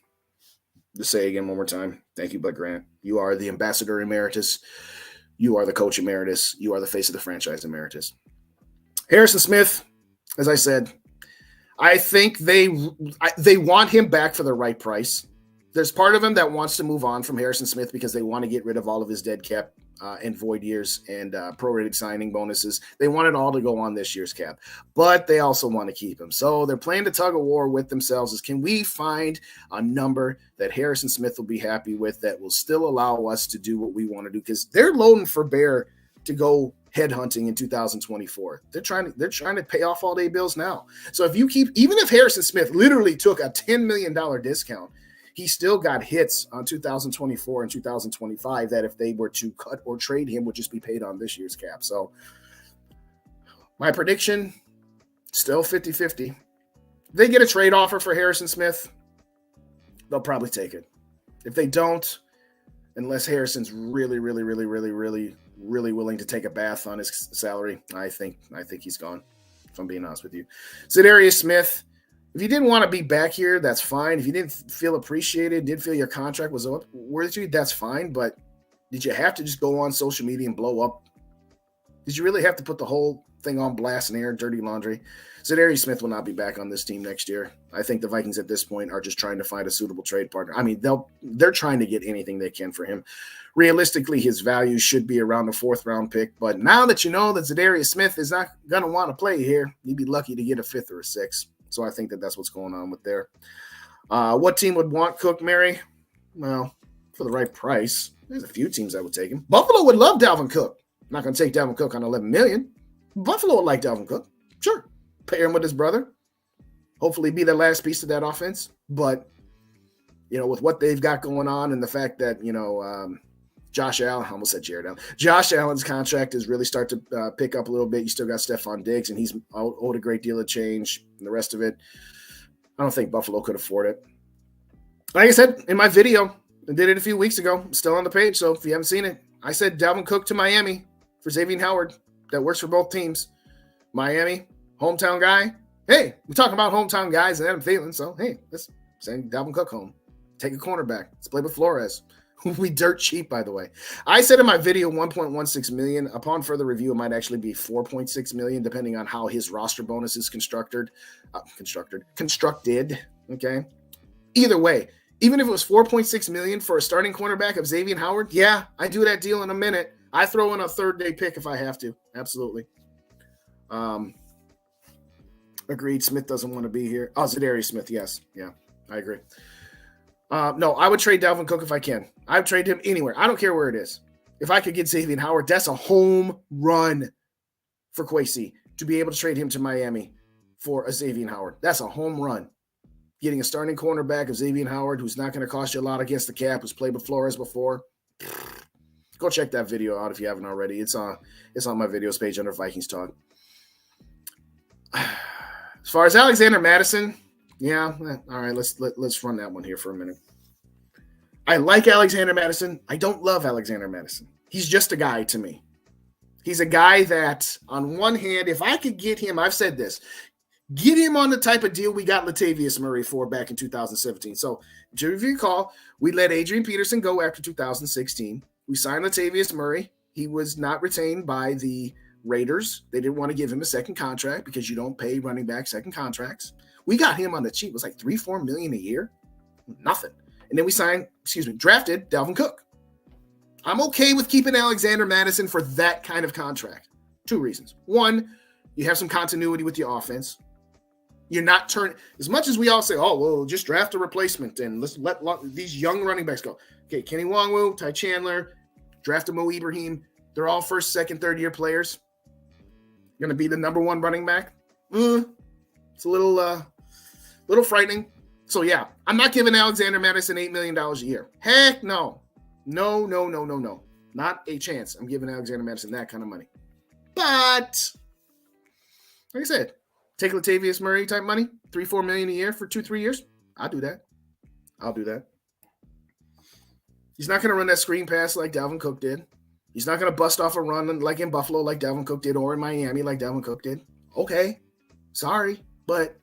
Just say again one more time. Thank you, Bud Grant. You are the ambassador emeritus. You are the coach emeritus. You are the face of the franchise emeritus. Harrison Smith, as I said, I think they want him back for the right price. There's part of him that wants to move on from Harrison Smith because they want to get rid of all of his dead cap and void years and prorated signing bonuses. They want it all to go on this year's cap, but they also want to keep him. So they're playing the tug of war with themselves is, can we find a number that Harrison Smith will be happy with that will still allow us to do what we want to do? Because they're loading for bear to go headhunting in 2024. They're trying to pay off all their bills now. So if you even if Harrison Smith literally took a $10 million discount, he still got hits on 2024 and 2025 that if they were to cut or trade him would just be paid on this year's cap. So my prediction, still 50-50. If they get a trade offer for Harrison Smith, they'll probably take it. If they don't, unless Harrison's really willing to take a bath on his salary, I think he's gone, if I'm being honest with you. Za'Darius Smith, if you didn't want to be back here, that's fine. If you didn't feel appreciated, didn't feel your contract was up worth you, that's fine. But did you have to just go on social media and blow up? Did you really have to put the whole thing on blast and air dirty laundry? Za'Darius Smith will not be back on this team next year. I think the Vikings at this point are just trying to find a suitable trade partner. I mean, they're trying to get anything they can for him. Realistically, his value should be around a 4th-round pick. But now that you know that Za'Darius Smith is not going to want to play here, you'd be lucky to get a 5th or a 6th. So I think that's what's going on with there. What team would want Cook, Mary? Well, for the right price. There's a few teams that would take him. Buffalo would love Dalvin Cook. I'm not going to take Dalvin Cook on $11 million. Buffalo would like Dalvin Cook. Sure. Pair him with his brother. Hopefully be the last piece of that offense. But, with what they've got going on and the fact that, Josh Allen, I almost said Jared Allen. Josh Allen's contract is really start to pick up a little bit. You still got Stephon Diggs, and he's owed a great deal of change and the rest of it. I don't think Buffalo could afford it. Like I said in my video, I did it a few weeks ago. It's still on the page, so if you haven't seen it, I said Dalvin Cook to Miami for Xavier Howard. That works for both teams. Miami, hometown guy. Hey, we're talking about hometown guys and Adam Thielen, so hey, let's send Dalvin Cook home. Take a cornerback. Let's play with Flores. We dirt cheap, by the way. I said in my video $1.16 million. Upon further review, it might actually be $4.6 million, depending on how his roster bonus is constructed. Okay. Either way, even if it was $4.6 million for a starting cornerback of Xavier Howard, yeah, I do that deal in a minute. I throw in a third-day pick if I have to. Absolutely. Agreed. Smith doesn't want to be here. Oh, Za'Darius Smith. Yes. Yeah, I agree. No, I would trade Dalvin Cook if I can. I would trade him anywhere. I don't care where it is. If I could get Xavier Howard, that's a home run for Kwesi to be able to trade him to Miami for a Xavier Howard. That's a home run. Getting a starting cornerback of Xavier Howard, who's not going to cost you a lot against the cap, who's played with Flores before. Go check that video out if you haven't already. It's on my videos page under Vikings Talk. As far as Alexander Mattison, yeah, all right, let's run that one here for a minute. I like Alexander Mattison. I don't love Alexander Mattison. He's just a guy to me. He's a guy that, on one hand, if I could get him, I've said this, get him on the type of deal we got Latavius Murray for back in 2017. So, if you recall, we let Adrian Peterson go after 2016. We signed Latavius Murray. He was not retained by the Raiders. They didn't want to give him a second contract because you don't pay running back second contracts. We got him on the cheap. It was like $3-4 million a year. Nothing. And then we drafted Dalvin Cook. I'm okay with keeping Alexander Mattison for that kind of contract. Two reasons. One, you have some continuity with your offense. You're not turning, as much as we all say, oh, well, just draft a replacement and let's let these young running backs go. Okay, Kenny Nwangwu, Ty Chandler, draft a Mo Ibrahim. They're all first, second, third-year players. Going to be the number one running back. It's a little frightening. So, yeah, I'm not giving Alexander Mattison $8 million a year. Heck no. No. Not a chance. I'm giving Alexander Mattison that kind of money. But, like I said, take Latavius Murray type money, $3-4 million a year for 2-3 years. I'll do that. He's not going to run that screen pass like Dalvin Cook did. He's not going to bust off a run like in Buffalo like Dalvin Cook did or in Miami like Dalvin Cook did. Okay. Sorry, but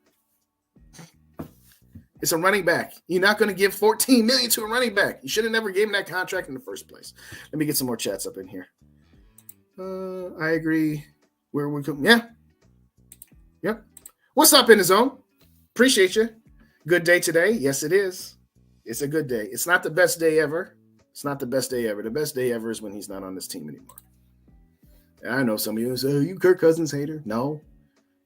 it's a running back. You're not going to give $14 million to a running back. You should have never gave him that contract in the first place. Let me get some more chats up in here. I agree. Where we come? Yeah. Yep. What's up in the zone? Appreciate you. Good day today. Yes, it is. It's a good day. It's not the best day ever. The best day ever is when he's not on this team anymore. And I know some of you say, "Oh, you Kirk Cousins hater." No.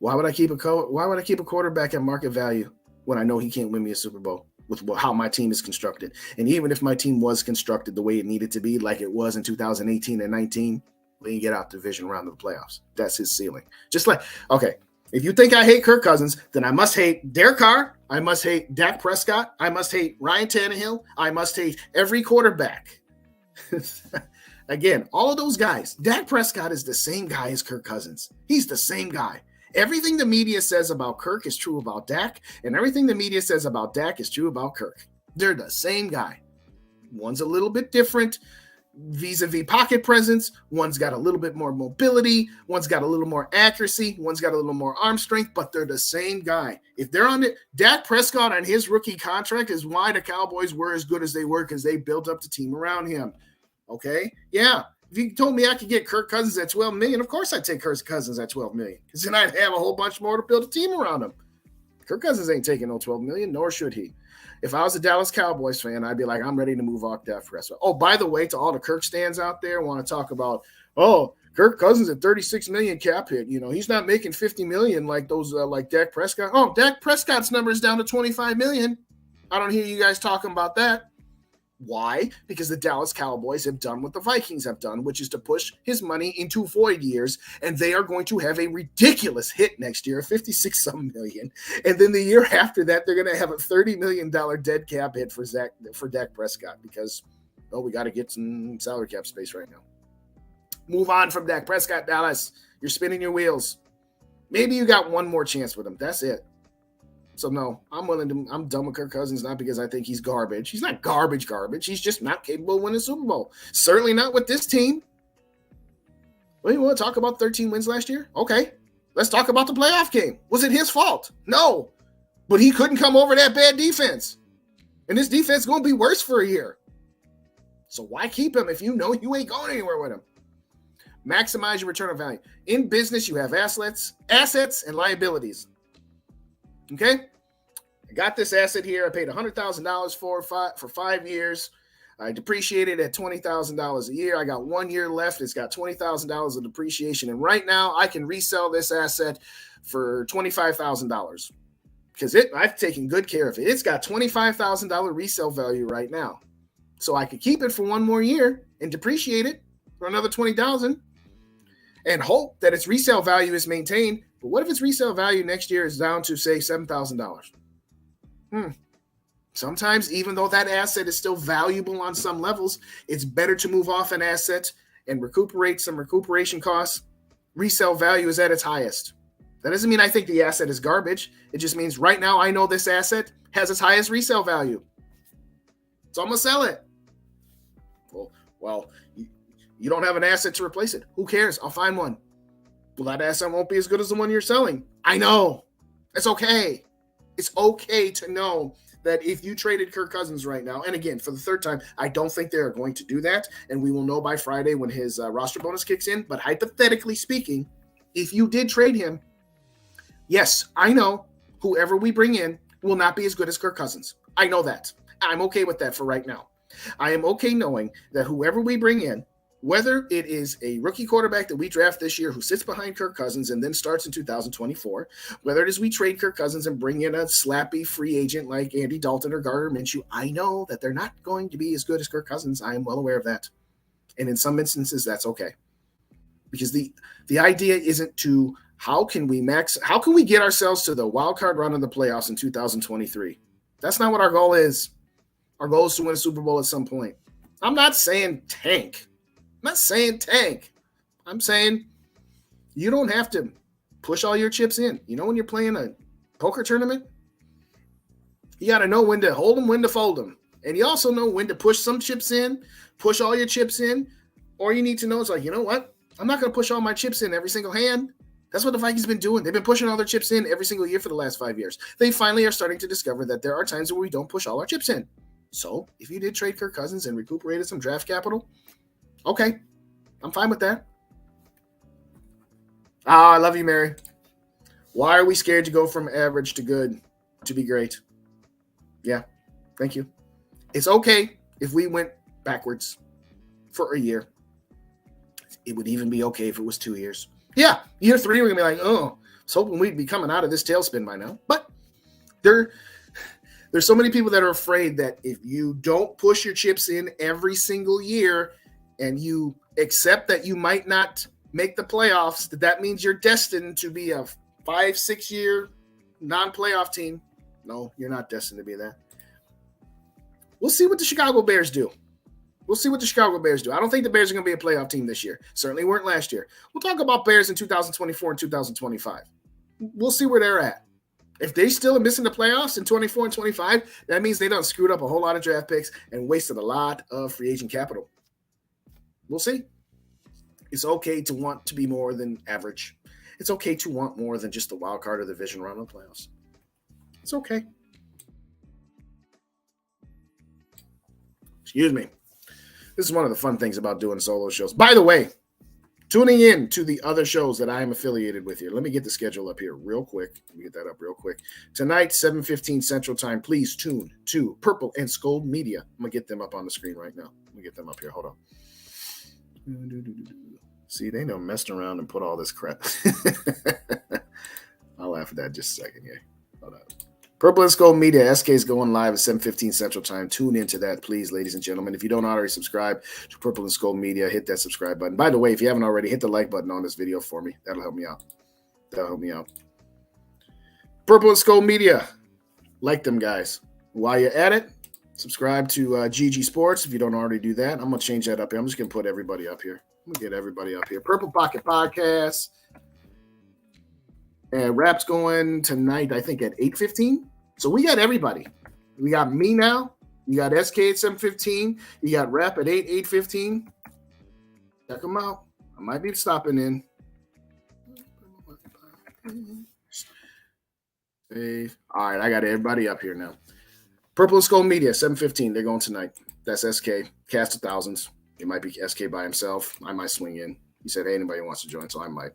Why would I keep a quarterback at market value when I know he can't win me a Super Bowl with how my team is constructed? And even if my team was constructed the way it needed to be, like it was in 2018 and 19, we can get out the division round of the playoffs. That's his ceiling. Just like, okay, if you think I hate Kirk Cousins, then I must hate Derek Carr. I must hate Dak Prescott. I must hate Ryan Tannehill. I must hate every quarterback. Again, all of those guys. Dak Prescott is the same guy as Kirk Cousins. He's the same guy. Everything the media says about Kirk is true about Dak, and everything the media says about Dak is true about Kirk. They're the same guy. One's a little bit different vis-a-vis pocket presence. One's got a little bit more mobility. One's got a little more accuracy. One's got a little more arm strength, but they're the same guy. If they're on it, Dak Prescott on his rookie contract is why the Cowboys were as good as they were, because they built up the team around him. Okay? Yeah. If you told me I could get Kirk Cousins at $12 million, of course I'd take Kirk Cousins at $12 million, because then I'd have a whole bunch more to build a team around him. Kirk Cousins ain't taking no $12 million, nor should he. If I was a Dallas Cowboys fan, I'd be like, I'm ready to move off Dak Prescott. Oh, by the way, to all the Kirk stands out there, want to talk about, oh, Kirk Cousins at $36 million cap hit. You know, he's not making $50 million like those, like Dak Prescott. Oh, Dak Prescott's number is down to $25 million. I don't hear you guys talking about that. Why? Because the Dallas Cowboys have done what the Vikings have done, which is to push his money into void years, and they are going to have a ridiculous hit next year, 56-some million. And then the year after that, they're going to have a $30 million dead cap hit for Dak Prescott because, we got to get some salary cap space right now. Move on from Dak Prescott, Dallas. You're spinning your wheels. Maybe you got one more chance with him. That's it. So, no, I'm done with Kirk Cousins, not because I think he's garbage. He's not garbage. He's just not capable of winning a Super Bowl. Certainly not with this team. Well, you want to talk about 13 wins last year? Okay. Let's talk about the playoff game. Was it his fault? No. But he couldn't come over that bad defense. And this defense is going to be worse for a year. So why keep him if you know you ain't going anywhere with him? Maximize your return on value. In business, you have assets, and liabilities. Okay? I got this asset here. I paid $100,000 for 5 years. I depreciated at $20,000 a year. I got 1 year left. It's got $20,000 of depreciation. And right now, I can resell this asset for $25,000 because I've taken good care of it. It's got $25,000 resale value right now. So I could keep it for 1 more year and depreciate it for another $20,000 and hope that its resale value is maintained. But what if its resale value next year is down to, say, $7,000? Sometimes, even though that asset is still valuable on some levels, it's better to move off an asset and recuperate some recuperation costs. Resale value is at its highest. That doesn't mean I think the asset is garbage. It just means right now I know this asset has its highest resale value. So I'm going to sell it. Well, you don't have an asset to replace it. Who cares? I'll find one. Well, that asset won't be as good as the one you're selling. I know. It's okay. It's okay to know that if you traded Kirk Cousins right now, and again, for the third time, I don't think they're going to do that, and we will know by Friday when his roster bonus kicks in, but hypothetically speaking, if you did trade him, yes, I know whoever we bring in will not be as good as Kirk Cousins. I know that. I'm okay with that for right now. I am okay knowing that whoever we bring in, whether it is a rookie quarterback that we draft this year who sits behind Kirk Cousins and then starts in 2024, whether it is we trade Kirk Cousins and bring in a slappy free agent like Andy Dalton or Gardner Minshew, I know that they're not going to be as good as Kirk Cousins. I am well aware of that. And in some instances, that's okay. Because the idea isn't to how can we get ourselves to the wild card run of the playoffs in 2023? That's not what our goal is. Our goal is to win a Super Bowl at some point. I'm not saying tank. I'm saying you don't have to push all your chips in. You know, when you're playing a poker tournament, you got to know when to hold them, when to fold them. And you also know when to push some chips in, push all your chips in, or you need to know it's like, you know what? I'm not going to push all my chips in every single hand. That's what the Vikings have been doing. They've been pushing all their chips in every single year for the last 5 years. They finally are starting to discover that there are times where we don't push all our chips in. So if you did trade Kirk Cousins and recuperated some draft capital, okay, I'm fine with that. I love you, Mary. Why are we scared to go from average to good to be great? Yeah, thank you. It's okay if we went backwards for a year. It would even be okay if it was 2 years. Yeah, year 3, we're going to be like, I was hoping we'd be coming out of this tailspin by now. But there's so many people that are afraid that if you don't push your chips in every single year and you accept that you might not make the playoffs, that means you're destined to be a 5-6 year non-playoff team. No, you're not destined to be that. We'll see what the Chicago Bears do. I don't think the Bears are going to be a playoff team this year. Certainly weren't last year. We'll talk about Bears in 2024 and 2025. We'll see where they're at. If they still are missing the playoffs in 24 and 25, that means they done screwed up a whole lot of draft picks and wasted a lot of free agent capital. We'll see. It's okay to want to be more than average. It's okay to want more than just the wild card or the division round of the playoffs. It's okay. Excuse me. This is one of the fun things about doing solo shows. By the way, tuning in to the other shows that I am affiliated with here. Let me get the schedule up here real quick. Let me get that up real quick. Tonight, 7:15 Central Time. Please tune to Purple and Scold Media. I'm going to get them up on the screen right now. Let me get them up here. Hold on. See, they know messing around and put all this crap. I'll laugh at that just a second here. Hold on. Purple and Skull Media, SK is going live at 7:15 Central Time. Tune into that, please, ladies and gentlemen. If you don't already subscribe to Purple and Skull Media, hit that subscribe button. By the way, if you haven't already, hit the like button on this video for me. That'll help me out. Purple and Skull Media, like them guys. While you're at it, subscribe to GG Sports if you don't already do that. I'm going to change that up here. I'm just going to put everybody up here. I'm going to get everybody up here. Purple Pocket Podcast. And Rap's going tonight, I think, at 8:15. So we got everybody. We got me now. You got SK at 7:15. You got Rap at 8:15. Check them out. I might be stopping in. Save. All right, I got everybody up here now. Purple and Skull Media, 7:15. They're going tonight. That's SK. Cast of Thousands. It might be SK by himself. I might swing in. He said, hey, anybody wants to join, so I might.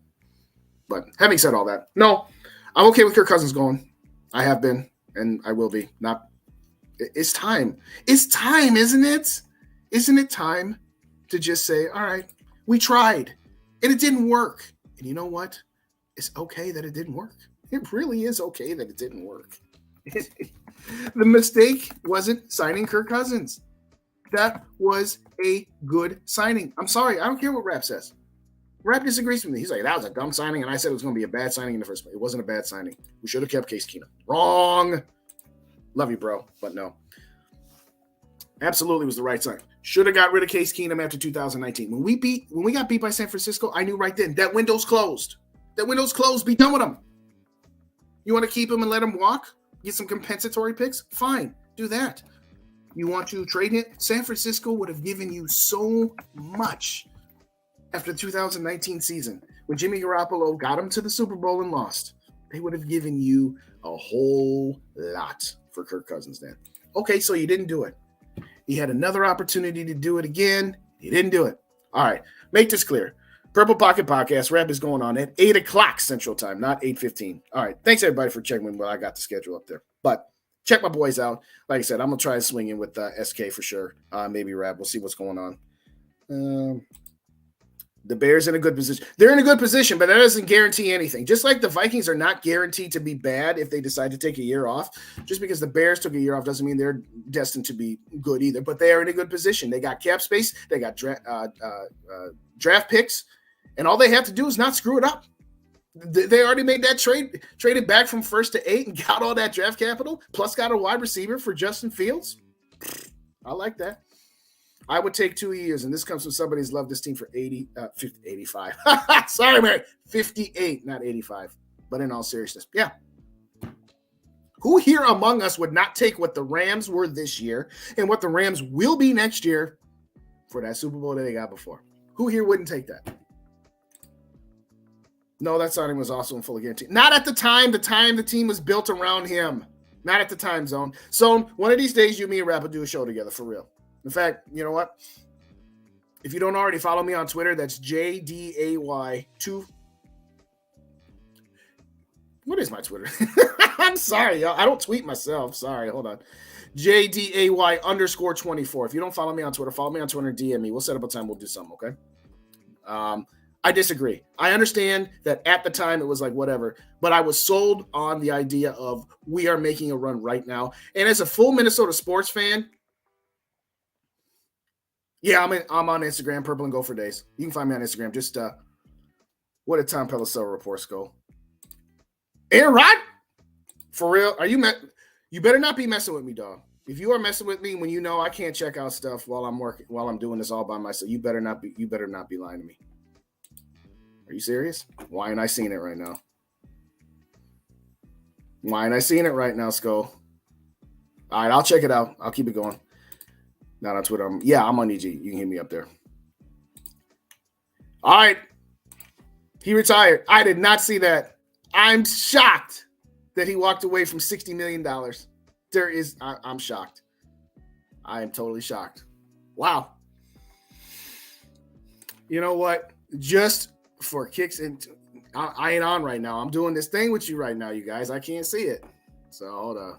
But having said all that, no, I'm okay with Kirk Cousins going. I have been, and I will be. It's time. It's time, isn't it? Isn't it time to just say, all right, we tried, and it didn't work. And you know what? It's okay that it didn't work. It really is okay that it didn't work. The mistake wasn't signing Kirk Cousins. That was a good signing. I'm sorry. I don't care what Rap says. Rap disagrees with me. He's like, that was a dumb signing, and I said it was going to be a bad signing in the first place. It wasn't a bad signing. We should have kept Case Keenum. Wrong. Love you, bro, but no. Absolutely was the right sign. Should have got rid of Case Keenum after 2019. When we got beat by San Francisco, I knew right then that window's closed. That window's closed. Be done with him. You want to keep him and let him walk? Get some compensatory picks? Fine. Do that. You want to trade it? San Francisco would have given you so much after the 2019 season, when Jimmy Garoppolo got him to the Super Bowl and lost. They would have given you a whole lot for Kirk Cousins then. Okay, so you didn't do it. He had another opportunity to do it again. He didn't do it. All right, make this clear. Purple Pocket Podcast, Rap is going on at 8 o'clock Central Time, not 8:15. All right, thanks everybody for checking in. Well, I got the schedule up there. But check my boys out. Like I said, I'm going to try to swing in with SK for sure. Maybe Rap. We'll see what's going on. The Bears in a good position. They're in a good position, but that doesn't guarantee anything. Just like the Vikings are not guaranteed to be bad if they decide to take a year off. Just because the Bears took a year off doesn't mean they're destined to be good either. But they are in a good position. They got cap space. They got draft picks. And all they have to do is not screw it up. They already made that trade, traded back from 1st to 8 and got all that draft capital, plus got a wide receiver for Justin Fields. I like that. I would take 2 years, and this comes from somebody who's loved this team for 85. Sorry, Mary. 58, not 85. But in all seriousness, yeah. Who here among us would not take what the Rams were this year and what the Rams will be next year for that Super Bowl that they got before? Who here wouldn't take that? No, that signing was also in full guarantee. Not at the time. The team was built around him. Not at the time, Zone. Zone, one of these days, you, me, and Rap will do a show together, for real. In fact, you know what? If you don't already follow me on Twitter, that's JDAY2. What is my Twitter? I'm sorry, y'all. I don't tweet myself. Sorry, hold on. JDAY_24. If you don't follow me on Twitter, follow me on Twitter and DM me. We'll set up a time. We'll do something, okay? I disagree. I understand that at the time it was like whatever, but I was sold on the idea of we are making a run right now. And as a full Minnesota sports fan, yeah, I'm on Instagram, Purple and Go for Days. You can find me on Instagram. Just what did Tom Pelissero reports go? Aaron Rod? For real? Are you you better not be messing with me, dog. If you are messing with me when you know I can't check out stuff while I'm doing this all by myself, you better not be lying to me. Are you serious? Why ain't I seeing it right now? Why ain't I seeing it right now, Skull? All right, I'll check it out. I'll keep it going. Not on Twitter. I'm on EG. You can hit me up there. All right. He retired. I did not see that. I'm shocked that he walked away from $60 million. I'm shocked. I am totally shocked. Wow. You know what? Just for kicks and I ain't on right now. I'm doing this thing with you right now, you guys. I can't see it. So hold on.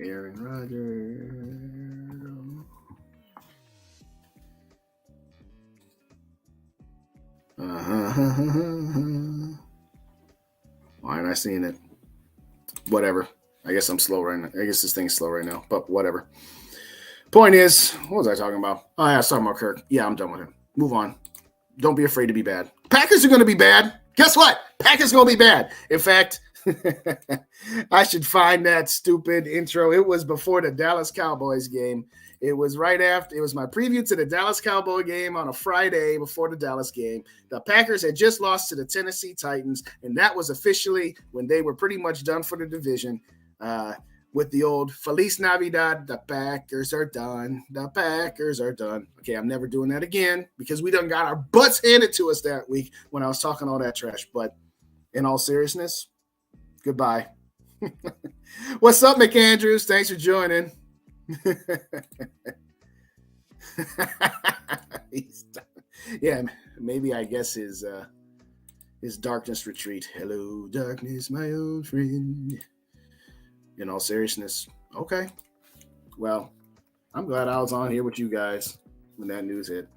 Aaron Rodgers. Why aren't I seeing it? Whatever. I guess I'm slow right now. I guess this thing's slow right now, but whatever. Point is, what was I talking about? Oh, yeah, I was talking about Kirk. Yeah, I'm done with him. Move on. Don't be afraid to be bad. Packers are going to be bad. Guess what? Packers going to be bad. In fact, I should find that stupid intro. It was before the Dallas Cowboys game. It was right after. It was my preview to the Dallas Cowboy game on a Friday before the Dallas game. The Packers had just lost to the Tennessee Titans, and that was officially when they were pretty much done for the division. With the old Feliz Navidad, the Packers are done. The Packers are done. Okay, I'm never doing that again because we done got our butts handed to us that week when I was talking all that trash. But in all seriousness, goodbye. What's up, McAndrews? Thanks for joining. Yeah, maybe I guess his darkness retreat. Hello, darkness, my old friend. In all seriousness, okay. Well, I'm glad I was on here with you guys when that news hit.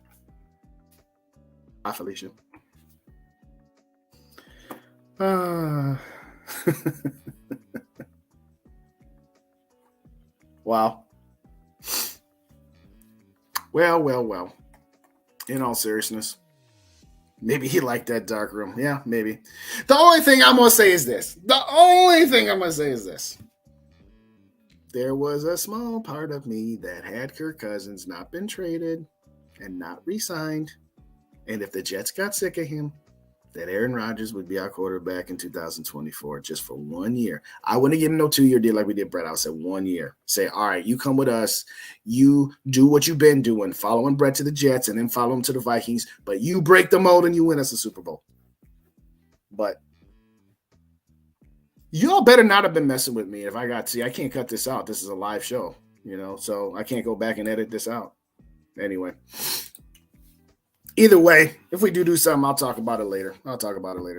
Bye, Felicia. Wow. Well. In all seriousness, maybe he liked that dark room. Yeah, maybe. The only thing I'm going to say is this. There was a small part of me that had Kirk Cousins not been traded and not re-signed. And if the Jets got sick of him, that Aaron Rodgers would be our quarterback in 2024 just for 1 year. I wouldn't give him no 2-year deal like we did Brett. I would say 1 year. Say, all right, you come with us. You do what you've been doing, following Brett to the Jets and then follow him to the Vikings. But you break the mold and you win us a Super Bowl. But y'all better not have been messing with me if I can't cut this out. This is a live show, so I can't go back and edit this out. Anyway, either way, if we do something, I'll talk about it later.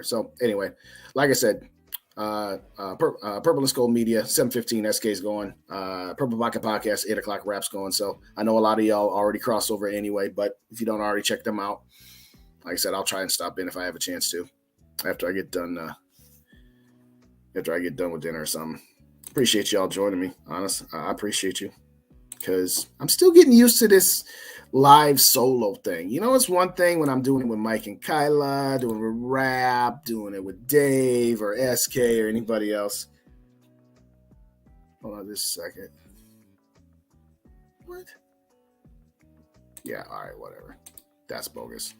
So anyway, like I said, Purple and Skull Media, 7:15 SK is going. Purple Pocket Podcast, 8 o'clock Raps going. So I know a lot of y'all already crossed over anyway, but if you don't already check them out, like I said, I'll try and stop in if I have a chance to after I get done. After I get done with dinner or something. Appreciate y'all joining me. Honest, I appreciate you because I'm still getting used to this live solo thing. It's one thing when I'm doing it with Mike and Kyla, doing it with Rap, doing it with Dave or SK or anybody else. Hold on just a second. What? Yeah, all right, whatever. That's bogus.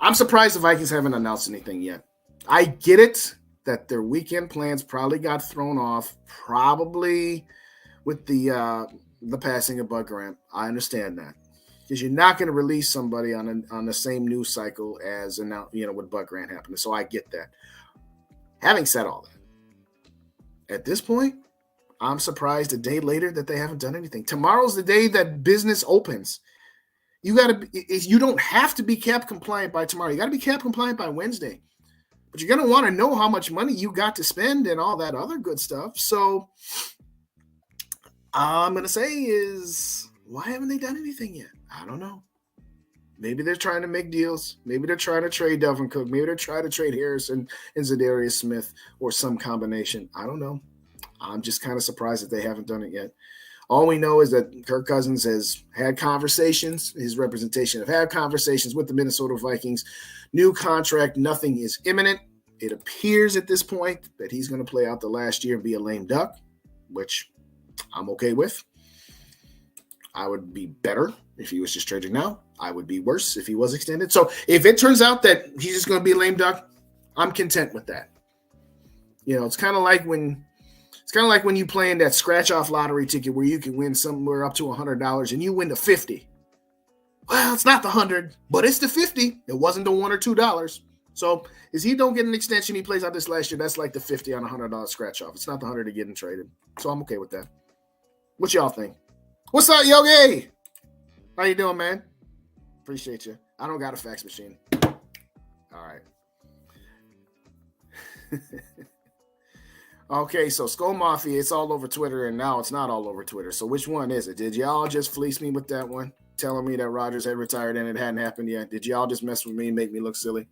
I'm surprised the Vikings haven't announced anything yet. I get it that their weekend plans probably got thrown off, probably with the passing of Bud Grant. I understand that because you're not going to release somebody on the same news cycle as with Bud Grant happening. So I get that. Having said all that, at this point, I'm surprised a day later that they haven't done anything. Tomorrow's the day that business opens. You don't have to be cap compliant by tomorrow. You got to be cap compliant by Wednesday. But you're going to want to know how much money you got to spend and all that other good stuff. So all I'm going to say is, why haven't they done anything yet? I don't know. Maybe they're trying to make deals. Maybe they're trying to trade Delvin Cook. Maybe they're trying to trade Harrison and Za'Darius Smith or some combination. I don't know. I'm just kind of surprised that they haven't done it yet. All we know is that Kirk Cousins has had conversations. His representation have had conversations with the Minnesota Vikings. New contract, nothing is imminent. It appears at this point that he's going to play out the last year and be a lame duck, which I'm okay with. I would be better if he was just traded now. I would be worse if he was extended. So if it turns out that he's just going to be a lame duck, I'm content with that. It's kind of like when you play in that scratch-off lottery ticket where you can win somewhere up to $100 and you win the 50. Well, it's not the 100, but it's the 50. It wasn't the $1 or $2. So if he don't get an extension, he plays out this last year, that's like the 50 on a $100 scratch-off. It's not the 100 to get him traded. So I'm okay with that. What y'all think? What's up, Yogi? How you doing, man? Appreciate you. I don't got a fax machine. All right. Okay, so Skull Mafia, it's all over Twitter, and now it's not all over Twitter. So which one is it? Did y'all just fleece me with that one? telling me that Rodgers had retired and it hadn't happened yet? Did y'all just mess with me and make me look silly?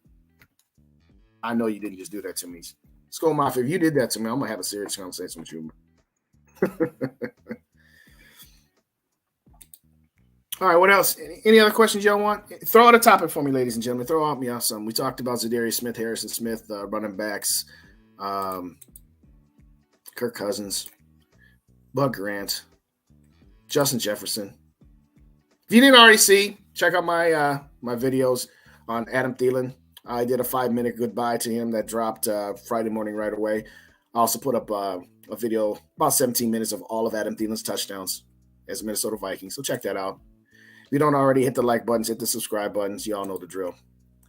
I know you didn't just do that to me. Skull Mafia, if you did that to me, I'm going to have a serious conversation with you. All right, what else? Any other questions y'all want? Throw out a topic for me, ladies and gentlemen. Throw out me out some. We talked about Za'Darius Smith, Harrison Smith, running backs, Kirk Cousins, Bud Grant, Justin Jefferson. If you didn't already see, check out my my videos on Adam Thielen. I did a 5-minute goodbye to him that dropped Friday morning right away. I also put up a video, about 17 minutes of all of Adam Thielen's touchdowns as a Minnesota Vikings. So check that out. If you don't already, hit the like buttons, hit the subscribe buttons. You all know the drill.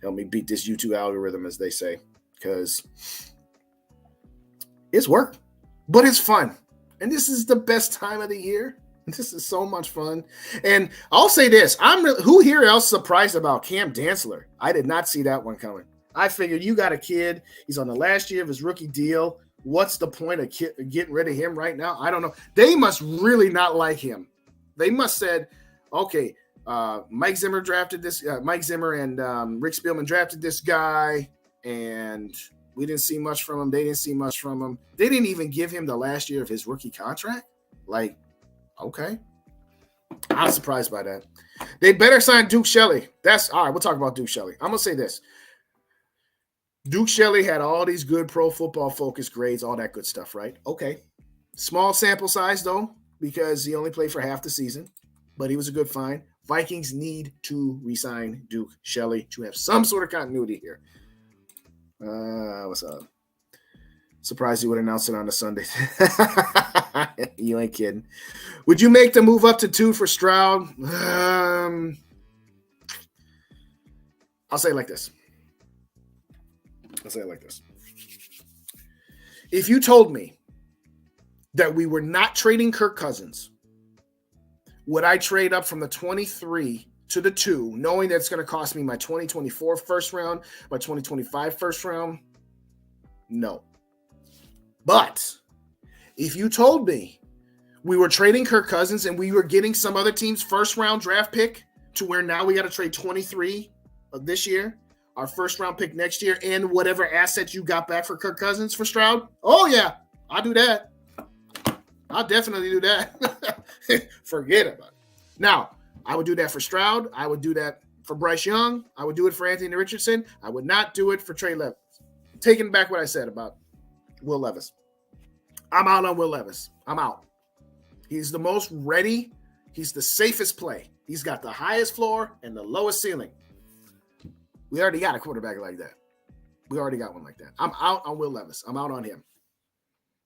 Help me beat this YouTube algorithm, as they say, because it's work, but it's fun. And this is the best time of the year. This is so much fun. And I'll say this. Who here else surprised about Cam Dantzler? I did not see that one coming. I figured you got a kid. He's on the last year of his rookie deal. What's the point of getting rid of him right now? I don't know. They must really not like him. They must said, okay, Mike Zimmer drafted this. Mike Zimmer and Rick Spielman drafted this guy, and we didn't see much from him. They didn't see much from him. They didn't even give him the last year of his rookie contract. Like, okay. I was surprised by that. They better sign Duke Shelley. That's all right. We'll talk about Duke Shelley. I'm going to say this. Duke Shelley had all these good Pro Football Focus grades, all that good stuff, right? Okay. Small sample size, though, because he only played for half the season, but he was a good find. Vikings need to re-sign Duke Shelley to have some sort of continuity here. What's up? Surprised you would announce it on a Sunday. You ain't kidding. Would you make the move up to 2 for Stroud? I'll say it like this. If you told me that we were not trading Kirk Cousins, would I trade up from the 23 to the 2, knowing that it's going to cost me my 2024 first round, my 2025 first round? No. But if you told me we were trading Kirk Cousins and we were getting some other team's first round draft pick to where now we got to trade 23 of this year, our first round pick next year, and whatever assets you got back for Kirk Cousins for Stroud, oh yeah, I'll do that. I'll definitely do that. Forget about it. Now, I would do that for Stroud. I would do that for Bryce Young. I would do it for Anthony Richardson. I would not do it for Trey Levis. Taking back what I said about Will Levis. I'm out on Will Levis. I'm out. He's the most ready. He's the safest play. He's got the highest floor and the lowest ceiling. We already got a quarterback like that. We already got one like that. I'm out on Will Levis. I'm out on him.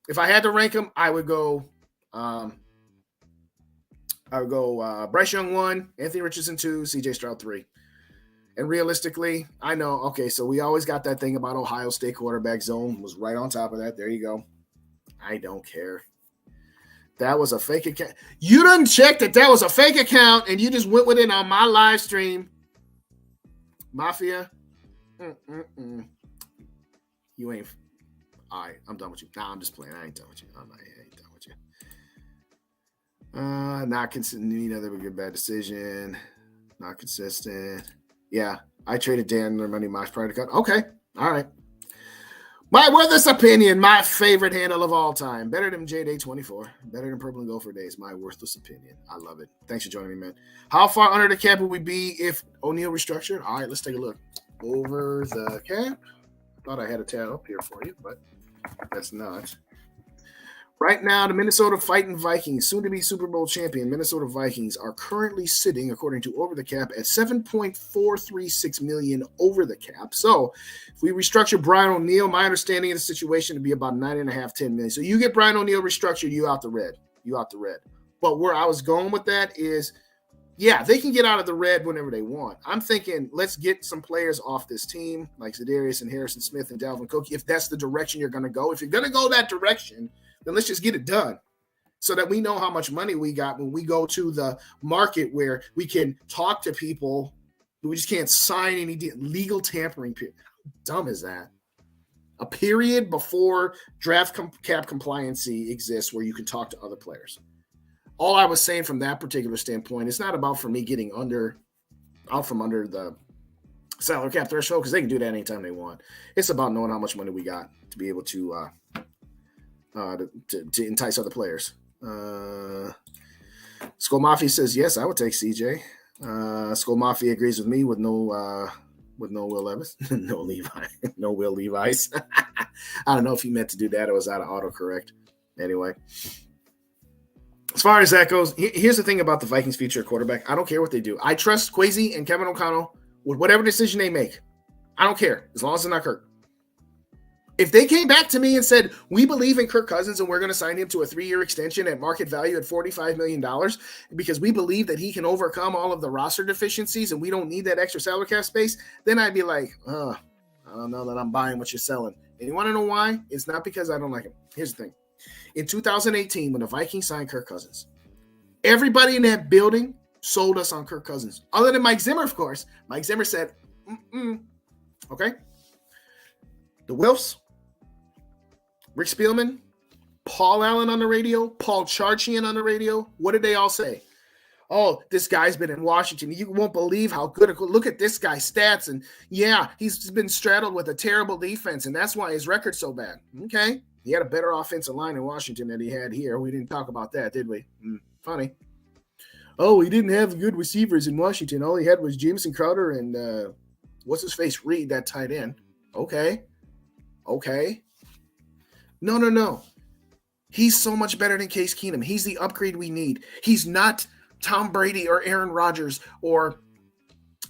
If I had to rank him, I would go Bryce Young 1, Anthony Richardson 2, CJ Stroud 3. And realistically, I know, okay, so we always got that thing about Ohio State quarterback zone was right on top of that. There you go. I don't care. That was a fake account. You didn't check that was a fake account and you just went with it on my live stream. Mafia. You ain't. All right, I'm done with you. Nah, I'm just playing. I ain't done with you. I ain't done with you. Not consistent. Neither of a good bad decision. Not consistent. Yeah, I traded Dan their money Mosh prior to cut. Okay, all right. My worthless opinion, my favorite handle of all time. Better than J-Day 24. Better than Purple and Gopher Days. My worthless opinion. I love it. Thanks for joining me, man. How far under the cap would we be if O'Neal restructured? All right, let's take a look. Over the cap. Thought I had a tab up here for you, but that's not. Right now, the Minnesota Fighting Vikings, soon-to-be Super Bowl champion Minnesota Vikings, are currently sitting, according to Over the Cap, at $7.436 million over the cap. So, if we restructure Brian O'Neal, my understanding of the situation to be about $9.5, $10 million. So, you get Brian O'Neal restructured, you out the red. But where I was going with that is, yeah, they can get out of the red whenever they want. I'm thinking, let's get some players off this team, like Za'Darius and Harrison Smith and Dalvin Cook, if that's the direction you're going to go. If you're going to go that direction, then let's just get it done so that we know how much money we got when we go to the market where we can talk to people. We just can't sign any legal tampering period. How dumb is that? A period before draft cap compliancy exists where you can talk to other players. all I was saying from that particular standpoint, it's not about for me getting out from under the salary cap threshold, because they can do that anytime they want. It's about knowing how much money we got to be able to entice other players. Skull Mafia says yes, I would take CJ. Skull Mafia agrees with me with no Will Levis, no Levi, no Will Levi's. I don't know if he meant to do that. It was out of autocorrect. Anyway, as far as that goes, here's the thing about the Vikings' future quarterback. I don't care what they do. I trust Kwesi and Kevin O'Connell with whatever decision they make. I don't care, as long as it's not Kirk. If they came back to me and said, we believe in Kirk Cousins and we're going to sign him to a 3-year extension at market value at $45 million because we believe that he can overcome all of the roster deficiencies and we don't need that extra salary cap space, then I'd be like, I don't know that I'm buying what you're selling. And you want to know why? It's not because I don't like him. Here's the thing. In 2018, when the Vikings signed Kirk Cousins, everybody in that building sold us on Kirk Cousins. Other than Mike Zimmer, of course. Mike Zimmer said, okay. The Wilfs, Rick Spielman, Paul Allen on the radio, Paul Charchian on the radio. What did they all say? Oh, this guy's been in Washington. You won't believe how good. Look at this guy's stats. And yeah, he's been straddled with a terrible defense, and that's why his record's so bad. Okay. He had a better offensive line in Washington than he had here. We didn't talk about that, did we? Funny. Oh, he didn't have good receivers in Washington. All he had was Jameson Crowder and what's-his-face, Reed, that tight end. Okay. No. He's so much better than Case Keenum. He's the upgrade we need. He's not Tom Brady or Aaron Rodgers or,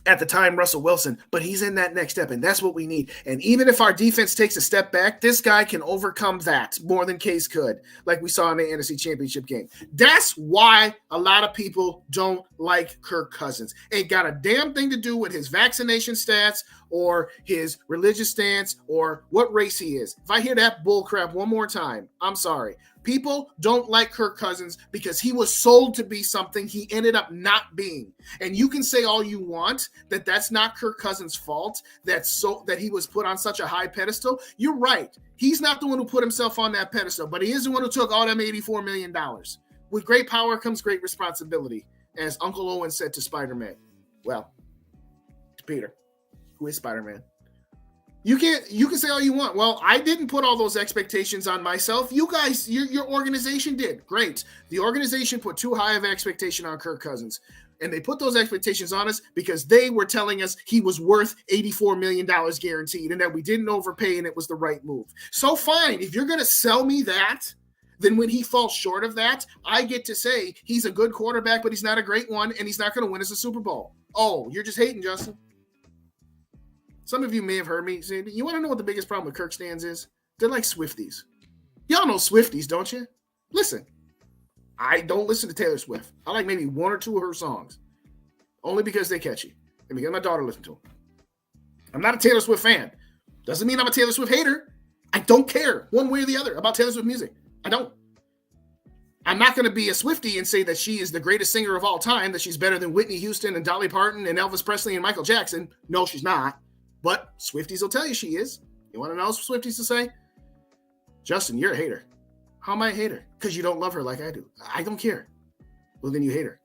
at the time, Russell Wilson, but he's in that next step, and that's what we need. And even if our defense takes a step back, this guy can overcome that more than Case could, like we saw in the NFC Championship game. That's why a lot of people don't like Kirk Cousins. Ain't got a damn thing to do with his vaccination stats or his religious stance or what race he is. If I hear that bull crap one more time, I'm sorry. People don't like Kirk Cousins because he was sold to be something he ended up not being. And you can say all you want that that's not Kirk Cousins' fault, that he was put on such a high pedestal. You're right. He's not the one who put himself on that pedestal, but he is the one who took all them $84 million. With great power comes great responsibility, as Uncle Owen said to Spider-Man. Well, to Peter, who is Spider-Man. You can say all you want. Well, I didn't put all those expectations on myself. You guys, your organization did. Great. The organization put too high of an expectation on Kirk Cousins. And they put those expectations on us because they were telling us he was worth $84 million guaranteed and that we didn't overpay and it was the right move. So fine. If you're going to sell me that, then when he falls short of that, I get to say he's a good quarterback, but he's not a great one, and he's not going to win us a Super Bowl. Oh, you're just hating, Justin. Some of you may have heard me say, you want to know what the biggest problem with Kirk stands is? They're like Swifties. Y'all know Swifties, don't you? Listen, I don't listen to Taylor Swift. I like maybe one or two of her songs, only because they're catchy and because my daughter listens to them. I'm not a Taylor Swift fan. Doesn't mean I'm a Taylor Swift hater. I don't care one way or the other about Taylor Swift music. I don't. I'm not going to be a Swiftie and say that she is the greatest singer of all time, that she's better than Whitney Houston and Dolly Parton and Elvis Presley and Michael Jackson. No, she's not. But Swifties will tell you she is. You want to know what Swifties to say? Justin, you're a hater. How am I a hater? Because you don't love her like I do. I don't care. Well, then you hate her.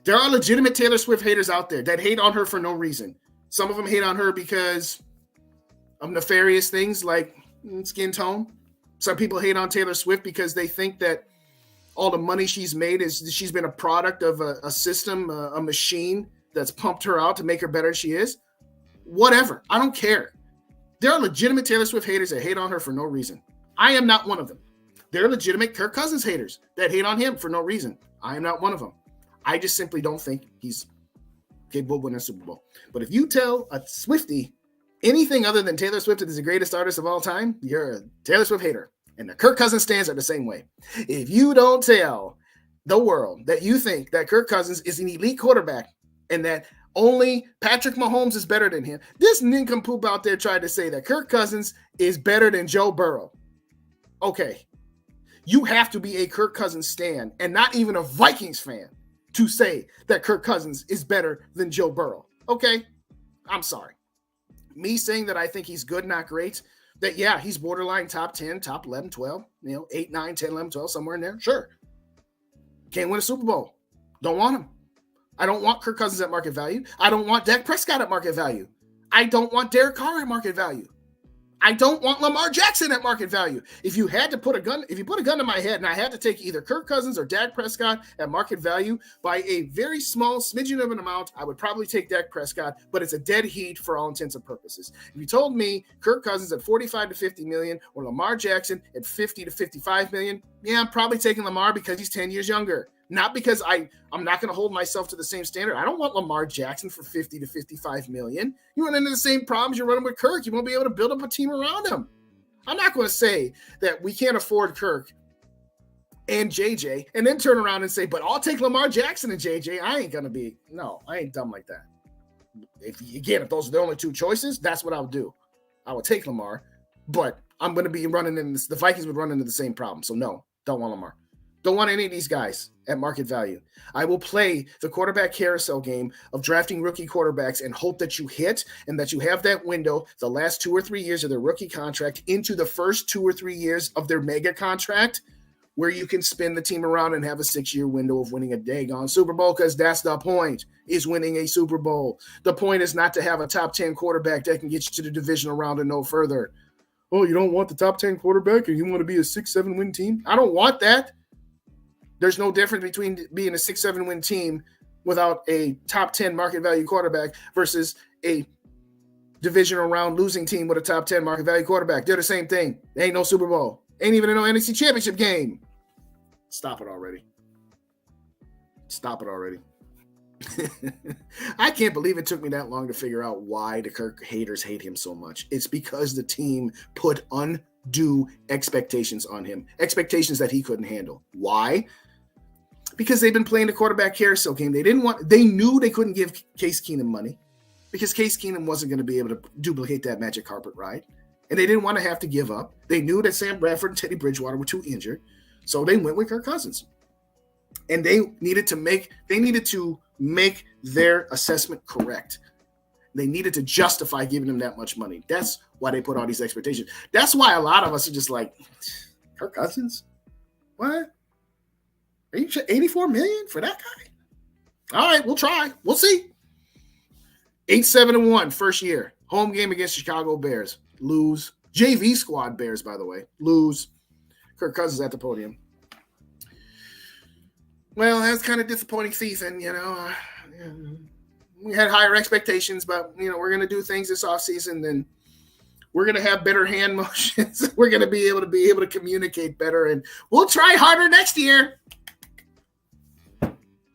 There are legitimate Taylor Swift haters out there that hate on her for no reason. Some of them hate on her because of nefarious things like skin tone. Some people hate on Taylor Swift because they think that all the money she's made is she's been a product of a system, a machine that's pumped her out to make her better than she is. Whatever. I don't care. There are legitimate Taylor Swift haters that hate on her for no reason. I am not one of them. There are legitimate Kirk Cousins haters that hate on him for no reason. I am not one of them. I just simply don't think he's capable of winning a Super Bowl. But if you tell a Swiftie anything other than Taylor Swift is the greatest artist of all time, you're a Taylor Swift hater. And the Kirk Cousins stands are the same way. If you don't tell the world that you think that Kirk Cousins is an elite quarterback and that only Patrick Mahomes is better than him, this nincompoop out there tried to say that Kirk Cousins is better than Joe Burrow. Okay. You have to be a Kirk Cousins stan and not even a Vikings fan to say that Kirk Cousins is better than Joe Burrow. Okay? I'm sorry. Me saying that I think he's good, not great, that, yeah, he's borderline top 10, top 11, 12, 8, 9, 10, 11, 12, somewhere in there. Sure. Can't win a Super Bowl. Don't want him. I don't want Kirk Cousins at market value. I don't want Dak Prescott at market value. I don't want Derek Carr at market value. I don't want Lamar Jackson at market value. If you put a gun to my head and I had to take either Kirk Cousins or Dak Prescott at market value by a very small smidgen of an amount, I would probably take Dak Prescott, but it's a dead heat for all intents and purposes. If you told me Kirk Cousins at 45 to 50 million or Lamar Jackson at 50 to 55 million, yeah, I'm probably taking Lamar because he's 10 years younger. Not because I'm not going to hold myself to the same standard. I don't want Lamar Jackson for 50 to 55 million. You run into the same problems you're running with Kirk. You won't be able to build up a team around him. I'm not going to say that we can't afford Kirk and JJ and then turn around and say, but I'll take Lamar Jackson and JJ. I ain't dumb like that. If those are the only two choices, that's what I would do. I would take Lamar, but I'm going to be running in this. The Vikings would run into the same problem. So no, don't want Lamar. Don't want any of these guys at market value. I will play the quarterback carousel game of drafting rookie quarterbacks and hope that you hit and that you have that window, the last 2 or 3 years of their rookie contract into the first 2 or 3 years of their mega contract, where you can spin the team around and have a 6-year window of winning a daggone Super Bowl, because that's the point, is winning a Super Bowl. The point is not to have a top 10 quarterback that can get you to the divisional round and no further. Oh, you don't want the top 10 quarterback and you want to be a 6-7 win team? I don't want that. There's no difference between being a 6-7 win team without a top 10 market value quarterback versus a divisional round losing team with a top 10 market value quarterback. They're the same thing. They ain't no Super Bowl. Ain't even no NFC championship game. Stop it already. Stop it already. I can't believe it took me that long to figure out why the Kirk haters hate him so much. It's because the team put undue expectations on him. Expectations that he couldn't handle. Why? Because they've been playing the quarterback carousel game. They knew they couldn't give Case Keenum money because Case Keenum wasn't going to be able to duplicate that magic carpet ride. And they didn't want to have to give up. They knew that Sam Bradford and Teddy Bridgewater were too injured. So they went with Kirk Cousins. And they needed to make their assessment correct. They needed to justify giving him that much money. That's why they put all these expectations. That's why a lot of us are just like, Kirk Cousins? What? Are you $84 million for that guy? All right, we'll try. We'll see. 8-7-1 first year. Home game against Chicago Bears. Lose. JV squad Bears, by the way. Lose. Kirk Cousins at the podium. Well, that's kind of disappointing season, We had higher expectations, but, we're going to do things this offseason, and we're going to have better hand motions. We're going to be able to communicate better, and we'll try harder next year.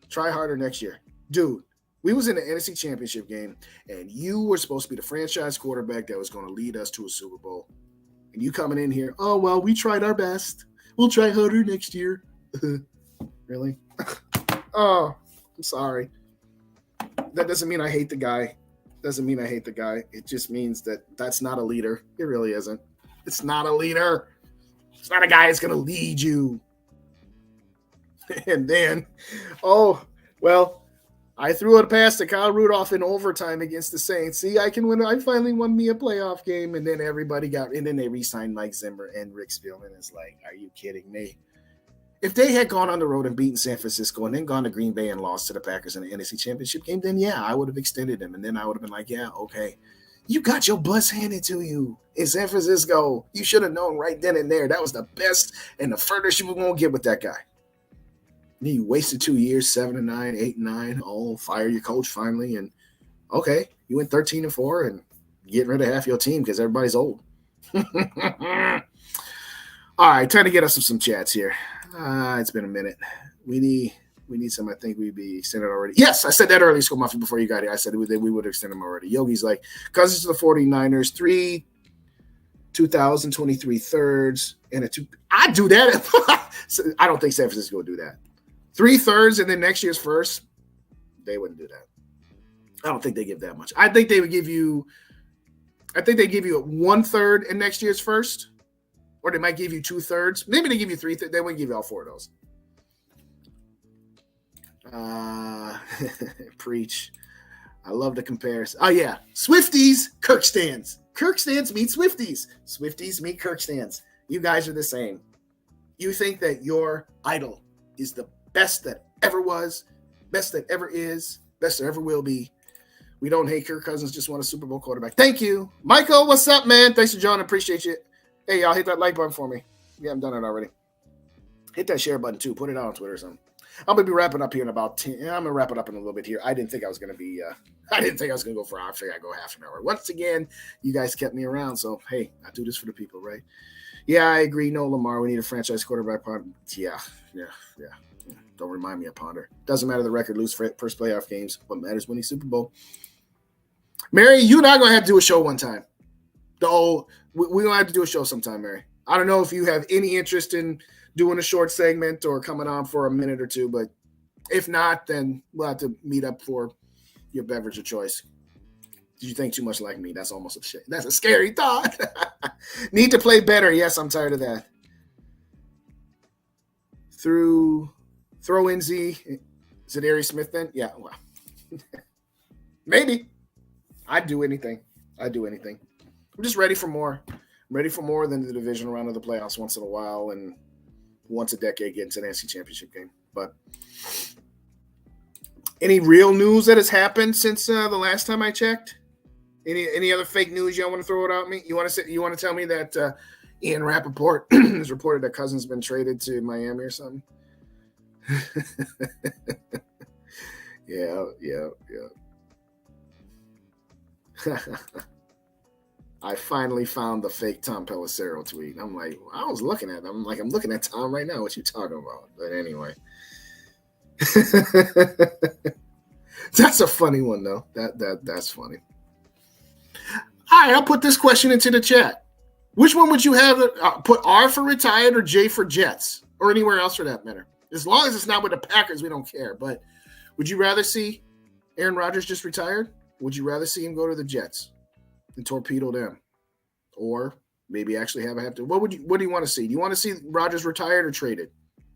Try harder next year. Dude, we was in the NFC Championship game, and you were supposed to be the franchise quarterback that was going to lead us to a Super Bowl. And you coming in here, oh, well, we tried our best. We'll try harder next year. Really? Oh, I'm sorry. That doesn't mean I hate the guy. It just means that that's not a leader. It really isn't. It's not a leader. It's not a guy that's going to lead you. And then, I threw it past to Kyle Rudolph in overtime against the Saints. See, I can win. I finally won me a playoff game. And then and then they re-signed Mike Zimmer and Rick Spielman. It's like, are you kidding me? If they had gone on the road and beaten San Francisco and then gone to Green Bay and lost to the Packers in the NFC Championship game, then yeah, I would have extended them. And then I would have been like, yeah, okay. You got your bus handed to you in San Francisco. You should have known right then and there. That was the best and the furthest you were going to get with that guy. Then you wasted 2 years, 7-9, 8-9. Oh, fire your coach finally. And okay, you went 13-4 and getting rid of half your team because everybody's old. All right, time to get us some chats here. It's been a minute. We need some. I think we'd be extended already. Yes, I said that earlier, School Mafia, before you got here. I said that we would extend them already. Yogi's like, Cousins to the 49ers, 3 2023 thirds, and a 2. I'd do that. I don't think San Francisco would do that. 3 thirds and then next year's first. They wouldn't do that. I don't think they give that much. I think they give you a 1/3 in next year's first. Or they might give you 2/3. Maybe they give you 3/3. They wouldn't give you all 4 of those. Preach. I love the comparison. Oh, yeah. Swifties, Kirk stands. Kirk stands meet Swifties. Swifties meet Kirk stands. You guys are the same. You think that your idol is the Best that ever was, best that ever is, best there ever will be. We don't hate Kirk Cousins, just want a Super Bowl quarterback. Thank you. Michael, what's up, man? Thanks for joining. Appreciate you. Hey, y'all, hit that like button for me. You haven't done it already. Hit that share button, too. Put it out on Twitter or something. I'm going to be wrapping up here in about 10. I'm going to wrap it up in a little bit here. I didn't think I was going to go for an hour. I figured I'd go half an hour. Once again, you guys kept me around. So, hey, I do this for the people, right? Yeah, I agree. No, Lamar, we need a franchise quarterback. Yeah. Don't remind me of Ponder. Doesn't matter the record, lose first playoff games. What matters winning Super Bowl. Mary, you and I are going to have to do a show one time. We're going to have to do a show sometime, Mary. I don't know if you have any interest in doing a short segment or coming on for a minute or two, but if not, then we'll have to meet up for your beverage of choice. Did you think too much like me? That's almost a shit. That's a scary thought. Need to play better. Yes, I'm tired of that. Throw in Za'Darius Smith then? Yeah, well, maybe. I'd do anything. I'm just ready for more. I'm ready for more than the divisional round of the playoffs once in a while and once a decade get into an NFC Championship game. But any real news that has happened since the last time I checked? Any other fake news y'all want to throw it at me? You want to tell me that Ian Rappaport has reported that Cousins been traded to Miami or something? Yeah. I finally found the fake Tom Pelissero tweet. I'm like, I was looking at them. I'm looking at Tom right now. What you talking about? But anyway. That's a funny one, though. That's funny. All right, I'll put this question into the chat. Which one would you have put R for retired or J for Jets? Or anywhere else for that matter? As long as it's not with the Packers, we don't care. But would you rather see Aaron Rodgers just retired? Would you rather see him go to the Jets and torpedo them? Or maybe actually have to. What do you want to see? Do you want to see Rodgers retired or traded?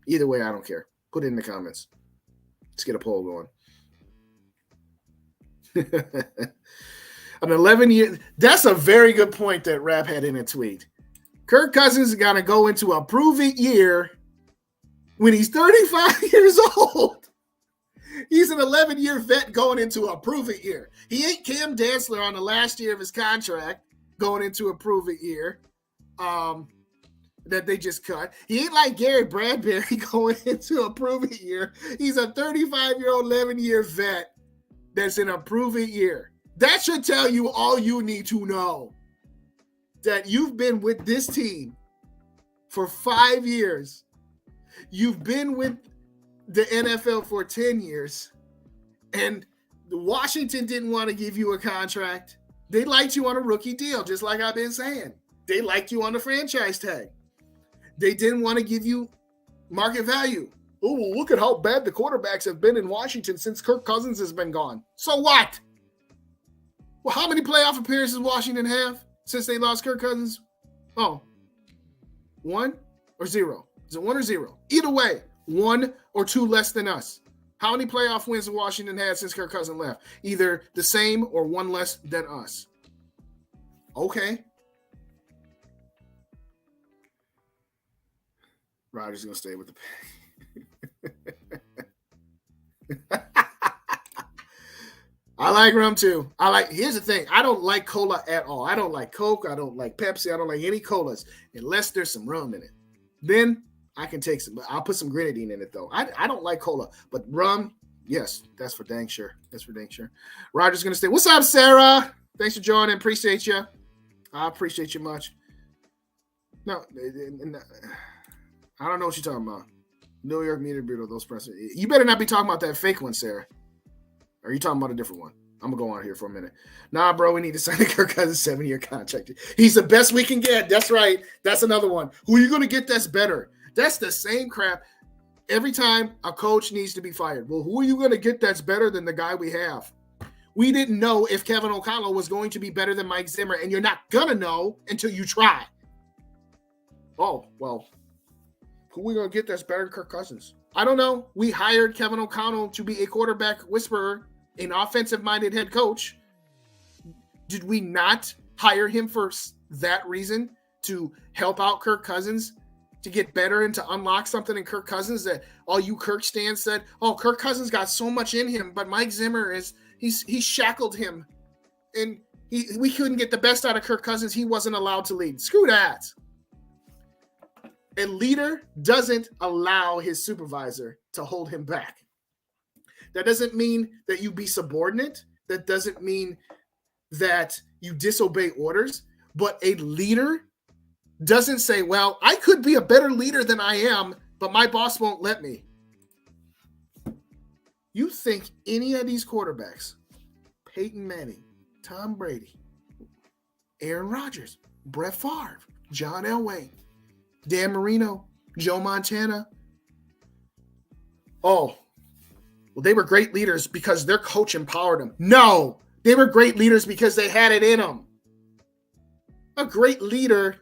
Either way, I don't care. Put it in the comments. Let's get a poll going. An 11-year. That's a very good point that Rap had in a tweet. Kirk Cousins is going to go into a prove-it year when he's 35 years old. He's an 11-year vet going into a prove-it year. He ain't Cam Dantzler on the last year of his contract going into a prove-it year that they just cut. He ain't like Gary Bradbury going into a prove-it year. He's a 35-year-old, 11-year vet that's in a prove-it year. That should tell you all you need to know. That you've been with this team for 5 years. You've been with the NFL for 10 years. And Washington didn't want to give you a contract. They liked you on a rookie deal, just like I've been saying. They liked you on the franchise tag. They didn't want to give you market value. Oh, well, look at how bad the quarterbacks have been in Washington since Kirk Cousins has been gone. So what? Well, how many playoff appearances Washington have since they lost Kirk Cousins? Oh, 1 or 0? Is it 1 or 0? Either way, 1 or 2 less than us. How many playoff wins has Washington had since Kirk Cousins left? Either the same or 1 less than us. Okay. Rodgers going to stay with the I like rum too. Here's the thing. I don't like cola at all. I don't like Coke. I don't like Pepsi. I don't like any colas unless there's some rum in it. Then I can take some. I'll put some grenadine in it though. I don't like cola, but rum, yes, that's for dang sure. Roger's gonna stay. What's up, Sarah? Thanks for joining. Appreciate you. I appreciate you much. No, I don't know what you're talking about. New York Media Bureau, those press. You better not be talking about that fake one, Sarah. Or are you talking about a different one? I'm going to go on here for a minute. Nah, bro, we need to sign a Kirk Cousins 7-year contract. He's the best we can get. That's right. That's another one. Who are you going to get that's better? That's the same crap every time a coach needs to be fired. Well, who are you going to get that's better than the guy we have? We didn't know if Kevin O'Connell was going to be better than Mike Zimmer, and you're not going to know until you try. Oh, well, who are we going to get that's better than Kirk Cousins? I don't know. We hired Kevin O'Connell to be a quarterback whisperer, an offensive-minded head coach. Did we not hire him for that reason, to help out Kirk Cousins, to get better and to unlock something in Kirk Cousins that all you Kirk stands said, oh, Kirk Cousins got so much in him, but Mike Zimmer he shackled him and we couldn't get the best out of Kirk Cousins. He wasn't allowed to lead. Screw that. A leader doesn't allow his supervisor to hold him back. That doesn't mean that you be subordinate. That doesn't mean that you disobey orders. But a leader doesn't say, well, I could be a better leader than I am, but my boss won't let me. You think any of these quarterbacks, Peyton Manning, Tom Brady, Aaron Rodgers, Brett Favre, John Elway, Dan Marino, Joe Montana. Oh, well, they were great leaders because their coach empowered them. No, they were great leaders because they had it in them. A great leader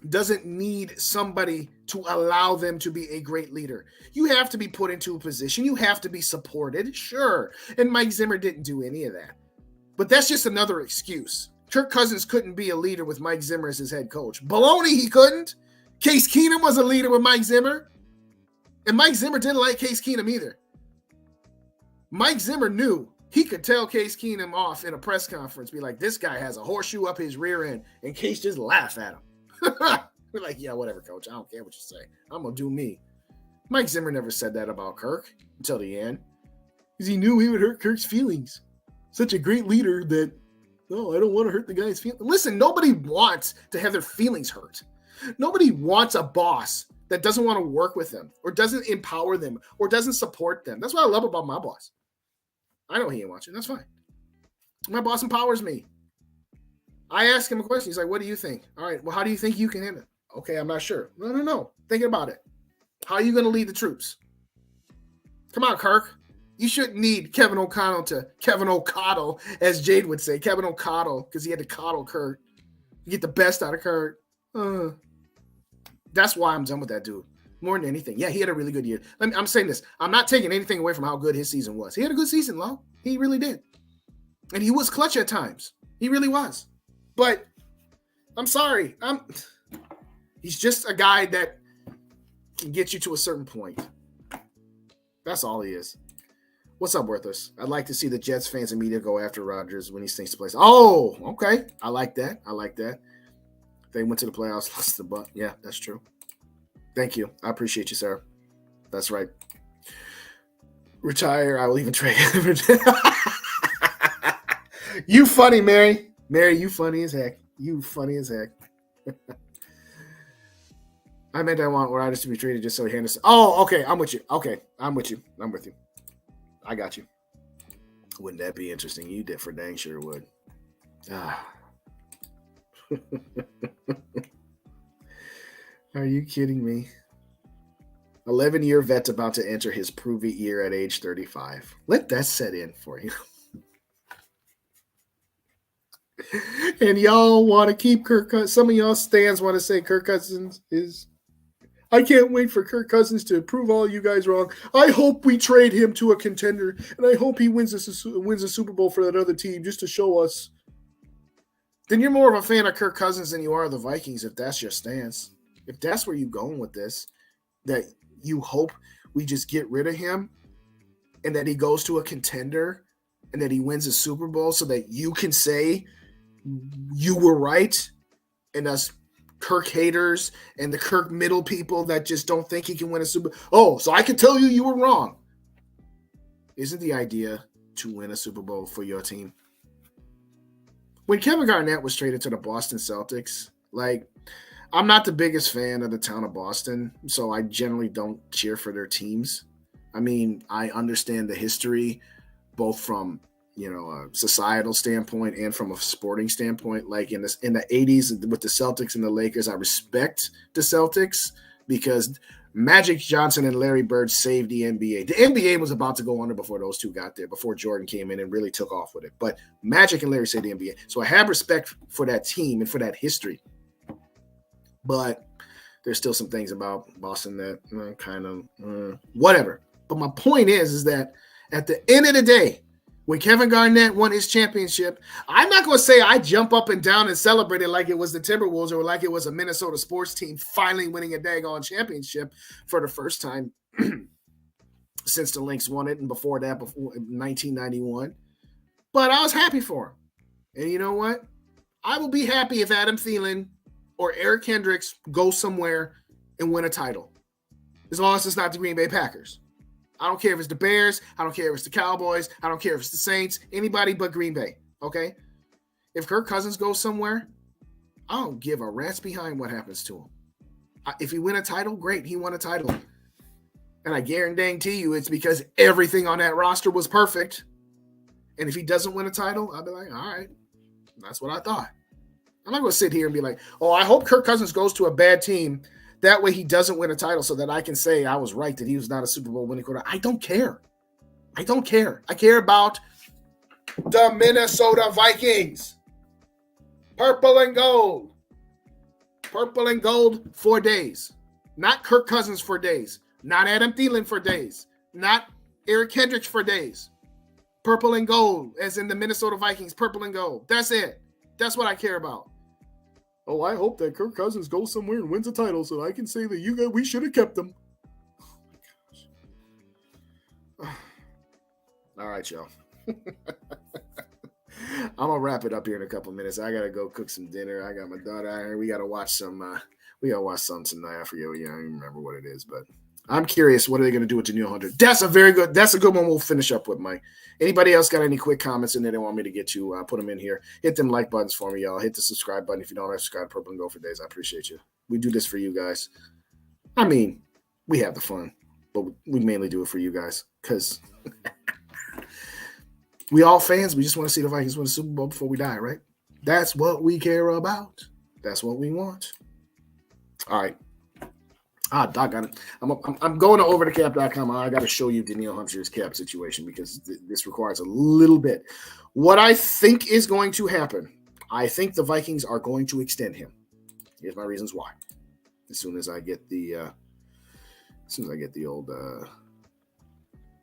doesn't need somebody to allow them to be a great leader. You have to be put into a position. You have to be supported, sure. And Mike Zimmer didn't do any of that. But that's just another excuse. Kirk Cousins couldn't be a leader with Mike Zimmer as his head coach. Baloney, he couldn't. Case Keenum was a leader with Mike Zimmer. And Mike Zimmer didn't like Case Keenum either. Mike Zimmer knew he could tell Case Keenum off in a press conference, be like, this guy has a horseshoe up his rear end, and Case just laugh at him. We're like, yeah, whatever, coach. I don't care what you say. I'm going to do me. Mike Zimmer never said that about Kirk until the end. Because he knew he would hurt Kirk's feelings. Such a great leader that, no, I don't want to hurt the guy's feelings. Listen, nobody wants to have their feelings hurt. Nobody wants a boss that doesn't want to work with them or doesn't empower them or doesn't support them. That's what I love about my boss. I know he ain't watching. That's fine. My boss empowers me. I ask him a question. He's like, what do you think? All right, well, how do you think you can handle it? Okay, I'm not sure. No. Thinking about it. How are you going to lead the troops? Come on, Kirk. You shouldn't need Kevin O'Connell, as Jade would say. Kevin O'Connell, because he had to coddle Kirk. You get the best out of Kirk. That's why I'm done with that dude. More than anything. Yeah, he had a really good year. I'm saying this. I'm not taking anything away from how good his season was. He had a good season, Lo. He really did. And he was clutch at times. He really was. But I'm sorry. He's just a guy that can get you to a certain point. That's all he is. What's up, Worthless? I'd like to see the Jets fans and media go after Rodgers when he stinks the place. Oh, okay. I like that. They went to the playoffs, lost the butt. Yeah, that's true. Thank you. I appreciate you, sir. That's right. Retire. I will even trade. You funny, Mary. Mary, you funny as heck. I meant I want Rodgers to be traded just so he handles. Oh, okay. I'm with you. I'm with you. I got you. Wouldn't that be interesting? You did for dang sure would. Are you kidding me? 11-year vet about to enter his prove-it year at age 35. Let that set in for you. And y'all want to keep Kirk Cousins. Some of y'all stands want to say Kirk Cousins is. I can't wait for Kirk Cousins to prove all you guys wrong. I hope we trade him to a contender, and I hope he wins a Super Bowl for that other team just to show us. Then you're more of a fan of Kirk Cousins than you are of the Vikings if that's your stance. If that's where you're going with this, that you hope we just get rid of him and that he goes to a contender and that he wins a Super Bowl so that you can say you were right and us Kirk haters and the Kirk middle people that just don't think he can win a Super Bowl. Oh, so I can tell you were wrong. Isn't the idea to win a Super Bowl for your team? When Kevin Garnett was traded to the Boston Celtics, I'm not the biggest fan of the town of Boston, so I generally don't cheer for their teams. I mean, I understand the history, both from a societal standpoint and from a sporting standpoint. Like in the 80s with the Celtics and the Lakers, I respect the Celtics because Magic Johnson and Larry Bird saved the NBA. The NBA was about to go under before those two got there, before Jordan came in and really took off with it. But Magic and Larry saved the NBA. So I have respect for that team and for that history. But there's still some things about Boston that whatever. But my point is that at the end of the day, When Kevin Garnett won his championship, I'm not going to say I jump up and down and celebrate it like it was the Timberwolves or like it was a Minnesota sports team finally winning a daggone championship for the first time since the Lynx won it, and before that, before 1991. But I was happy for him. And you know what? I will be happy if Adam Thielen or Eric Hendricks go somewhere and win a title, as long as it's not the Green Bay Packers. I don't care if it's the Bears. I don't care if it's the Cowboys. I don't care if it's the Saints. Anybody but Green Bay, okay? If Kirk Cousins goes somewhere, I don't give a rat's behind what happens to him. If he win a title, great. He won a title. And I guarantee you it's because everything on that roster was perfect. And if he doesn't win a title, I'll be like, all right, that's what I thought. I'm not going to sit here and be like, oh, I hope Kirk Cousins goes to a bad team. That way he doesn't win a title so that I can say I was right that he was not a Super Bowl winning quarterback. I don't care. I don't care. I care about the Minnesota Vikings. Purple and gold. Purple and gold for days. Not Kirk Cousins for days. Not Adam Thielen for days. Not Eric Hendricks for days. Purple and gold, as in the Minnesota Vikings, purple and gold. That's it. That's what I care about. Oh, I hope that Kirk Cousins goes somewhere and wins a title so I can say that we should have kept him. Oh my gosh. All right, y'all. I'm going to wrap it up here in a couple minutes. I got to go cook some dinner. I got my daughter out here. We got to watch some tonight. I forget. I don't even remember what it is, but I'm curious. What are they going to do with Danielle Hunter? That's a good one we'll finish up with, Mike. Anybody else got any quick comments in there they want me to get to? Put them in here. Hit them like buttons for me, y'all. Hit the subscribe button if you don't have subscribe. Purple and Go for days. I appreciate you. We do this for you guys. I mean, we have the fun, but we mainly do it for you guys because we all fans. We just want to see the Vikings win the Super Bowl before we die, right? That's what we care about. That's what we want. All right. Doggone it. I'm going to overthecap.com. I got to show you Danielle Hunter's cap situation because this requires a little bit. What I think is going to happen, I think the Vikings are going to extend him. Here's my reasons why. As soon as I get the old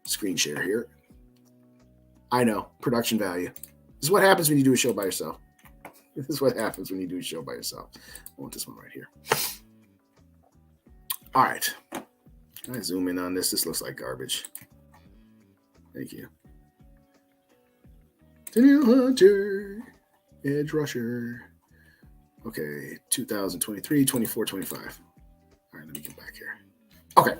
screen share here. I know, production value. This is what happens when you do a show by yourself. This is what happens when you do a show by yourself. I want this one right here. All right. Can I zoom in on this? This looks like garbage. Thank you. Danielle Hunter, edge rusher. Okay, 2023, 24, 25. All right, let me get back here. Okay.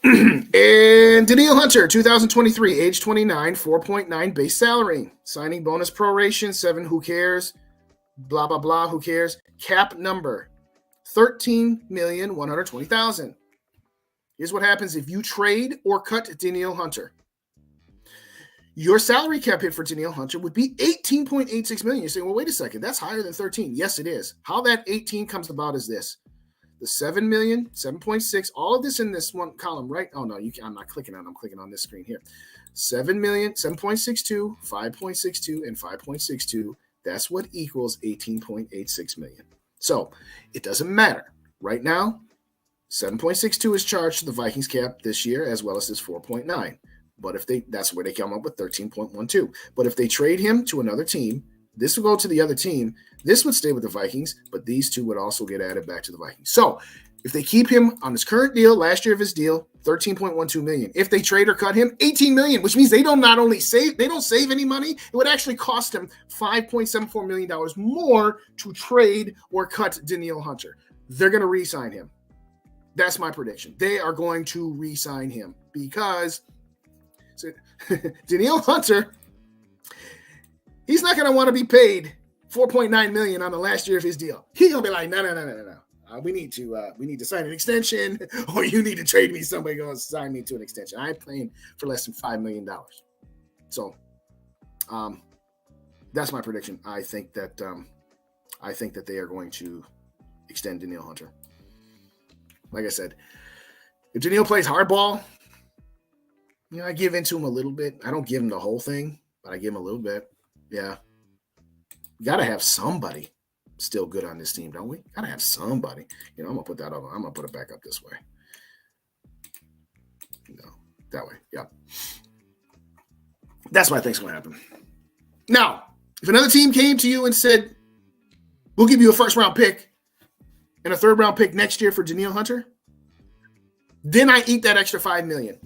And Danielle Hunter, 2023, age 29, 4.9 base salary. Signing bonus proration, 7, who cares? Blah, blah, blah, who cares? Cap number. $13,120,000. Here's what happens if you trade or cut Danielle Hunter. Your salary cap hit for Danielle Hunter would be $18.86 million. You're saying, well, wait a second, that's higher than 13. Yes, it is. How that 18 comes about is this. The 7 million, 7.6, all of this in this one column, right? Oh, no, I'm not clicking on it. I'm clicking on this screen here. 7 million, 7.62, 5.62, and 5.62. That's what equals 18.86 million. So it doesn't matter. Right now, 7.62 is charged to the Vikings cap this year, as well as this 4.9. But that's where they come up with 13.12. But if they trade him to another team, this will go to the other team. This would stay with the Vikings, but these two would also get added back to the Vikings. So if they keep him on his current deal, last year of his deal, $13.12 million. If they trade or cut him, $18 million, which means they don't save any money. It would actually cost them $5.74 million more to trade or cut Danielle Hunter. They're going to re-sign him. That's my prediction. They are going to re-sign him because Danielle Hunter, he's not going to want to be paid $4.9 million on the last year of his deal. He's going to be like, no. We need to sign an extension, or you need to trade me. Somebody going to sign me to an extension. I ain't playing for less than $5 million. So, that's my prediction. I think that they are going to extend Danielle Hunter. Like I said, if Danielle plays hardball, I give into him a little bit. I don't give him the whole thing, but I give him a little bit. Yeah, you got to have somebody still good on this team, don't we? Gotta have somebody. I'm gonna put that up. I'm gonna put it back up this way. That way. Yeah. That's what I think is going to happen. Now, if another team came to you and said, we'll give you a first-round pick and a third-round pick next year for Danielle Hunter, then I eat that extra $5 million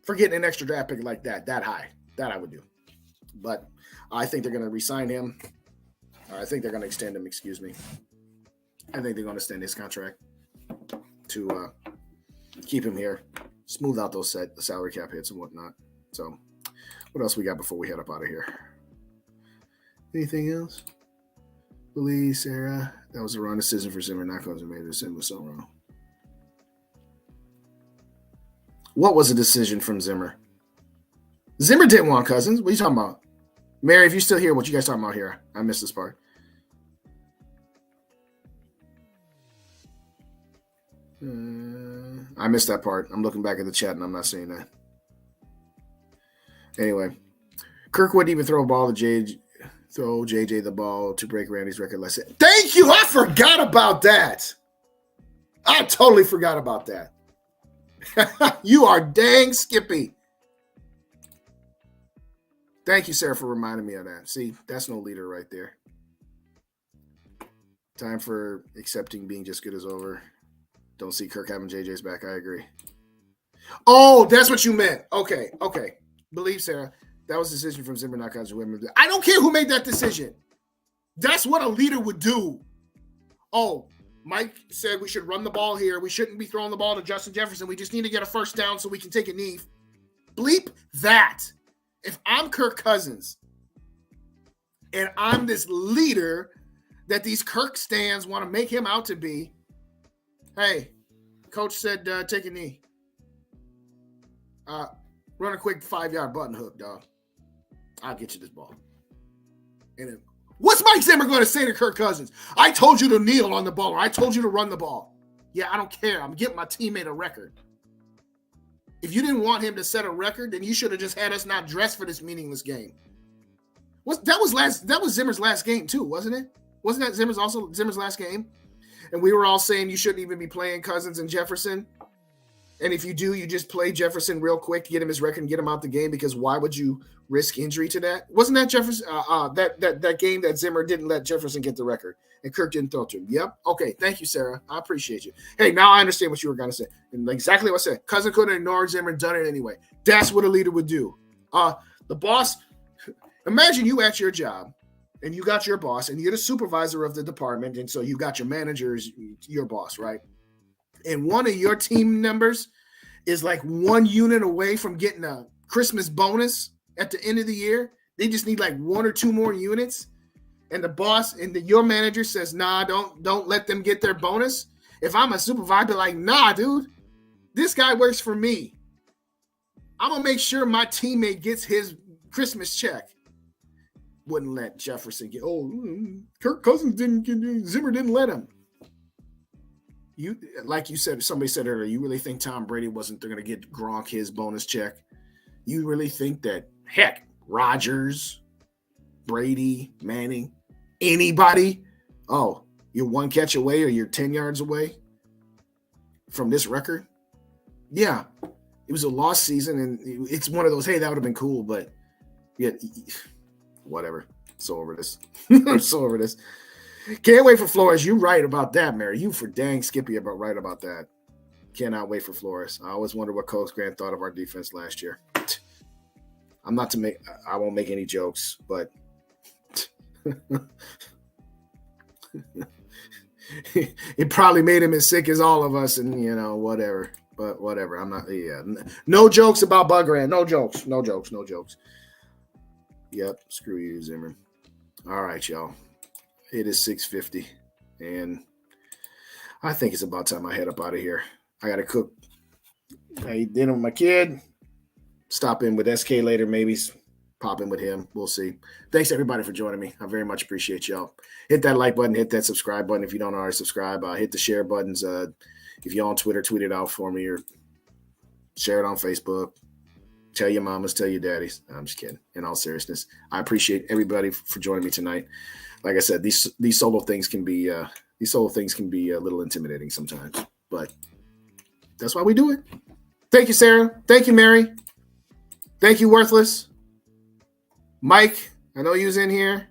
for getting an extra draft pick like that high. That I would do. But I think they're going to re-sign him. I think they're going to extend him, excuse me. I think they're going to extend his contract to keep him here, smooth out those salary cap hits and whatnot. So what else we got before we head up out of here? Anything else? Believe, Sarah, that was the wrong decision for Zimmer. Not because maybe the decision was so wrong. What was the decision from Zimmer? Zimmer didn't want Cousins. What are you talking about? Mary, if you're still here, what you guys talking about here? I missed this part. I missed that part. I'm looking back at the chat and I'm not seeing that. Anyway, Kirk wouldn't even throw JJ the ball to break Randy's record. Thank you. I forgot about that. I totally forgot about that. You are dang Skippy. Thank you, Sarah, for reminding me of that. See, that's no leader right there. Time for accepting being just good is over. Don't see Kirk having JJ's back. I agree. Oh, that's what you meant. Okay. Believe, Sarah, that was a decision from Zimmer, not Cousins. I don't care who made that decision. That's what a leader would do. Oh, Mike said we should run the ball here. We shouldn't be throwing the ball to Justin Jefferson. We just need to get a first down so we can take a knee. Bleep that. If I'm Kirk Cousins and I'm this leader that these Kirk stands want to make him out to be, hey, coach said take a knee. Run a quick 5-yard button hook, dog. I'll get you this ball. And then, what's Mike Zimmer going to say to Kirk Cousins? I told you to kneel on the ball, or I told you to run the ball. Yeah, I don't care. I'm getting my teammate a record. If you didn't want him to set a record, then you should have just had us not dress for this meaningless game. That was Zimmer's last game too, wasn't it? Wasn't that Zimmer's last game? And we were all saying you shouldn't even be playing Cousins and Jefferson. And if you do, you just play Jefferson real quick, get him his record, and get him out the game, because why would you risk injury to that? Wasn't that Jefferson that game that Zimmer didn't let Jefferson get the record and Kirk didn't throw to him? Yep. Okay. Thank you, Sarah. I appreciate you. Hey, now I understand what you were going to say. And exactly what I said. Cousin could have ignored Zimmer and done it anyway. That's what a leader would do. The boss, imagine you at your job and you got your boss and you're the supervisor of the department. And so you got your manager as your boss, right? And one of your team members is like one unit away from getting a Christmas bonus at the end of the year. They just need like one or two more units. And the boss and your manager says, nah, don't let them get their bonus. If I'm a supervisor, I'd be like, nah, dude, this guy works for me. I'm going to make sure my teammate gets his Christmas check. Wouldn't let Jefferson get, Kirk Cousins Zimmer didn't let him. You, like you said, somebody said earlier, you really think Tom Brady wasn't going to get Gronk his bonus check? You really think that, heck, Rodgers, Brady, Manning, anybody, you're one catch away or you're 10 yards away from this record? Yeah, it was a lost season, and it's one of those, hey, that would have been cool, but yeah, whatever. So over this. So over this. Can't wait for Flores. You're right about that, Mary. You for dang Skippy about right about that. Cannot wait for Flores. I always wonder what Coach Grant thought of our defense last year. I won't make any jokes, but it probably made him as sick as all of us, and whatever. But whatever. I'm not. Yeah, no jokes about Bug Grant. No jokes. No jokes. No jokes. Yep. Screw you, Zimmer. All right, y'all. It is 6:50, and I think it's about time I head up out of here. I got to cook. I eat dinner with my kid. Stop in with SK later, maybe pop in with him. We'll see. Thanks, everybody, for joining me. I very much appreciate y'all. Hit that like button. Hit that subscribe button if you don't already subscribe. Hit the share buttons. If you're on Twitter, tweet it out for me or share it on Facebook. Tell your mamas, tell your daddies. I'm just kidding. In all seriousness, I appreciate everybody for joining me tonight. Like I said, these solo things can be a little intimidating sometimes, but that's why we do it. Thank you, Sarah. Thank you, Mary. Thank you, Worthless. Mike, I know you was in here.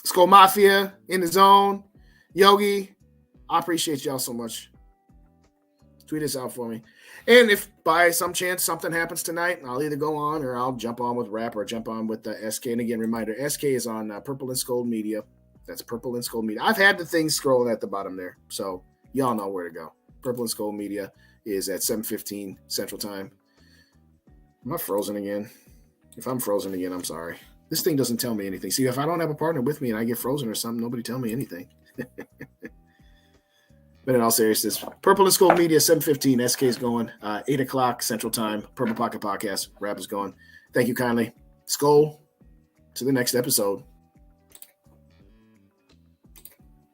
Skull Mafia in the zone. Yogi, I appreciate y'all so much. Tweet this out for me. And if by some chance something happens tonight, I'll either go on or I'll jump on with Rap or jump on with the SK. And again, reminder, SK is on Purple and Skull Media. That's Purple and Skull Media. I've had the things scrolling at the bottom there, so y'all know where to go. Purple and Skull Media is at 7:15 Central Time. Am I frozen again? If I'm frozen again, I'm sorry. This thing doesn't tell me anything. See, if I don't have a partner with me and I get frozen or something, nobody tell me anything. But in all seriousness, Purple and Skull Media, 7:15. SK is going. 8 o'clock Central Time. Purple Pocket Podcast. Rap is going. Thank you kindly. Skull, to the next episode.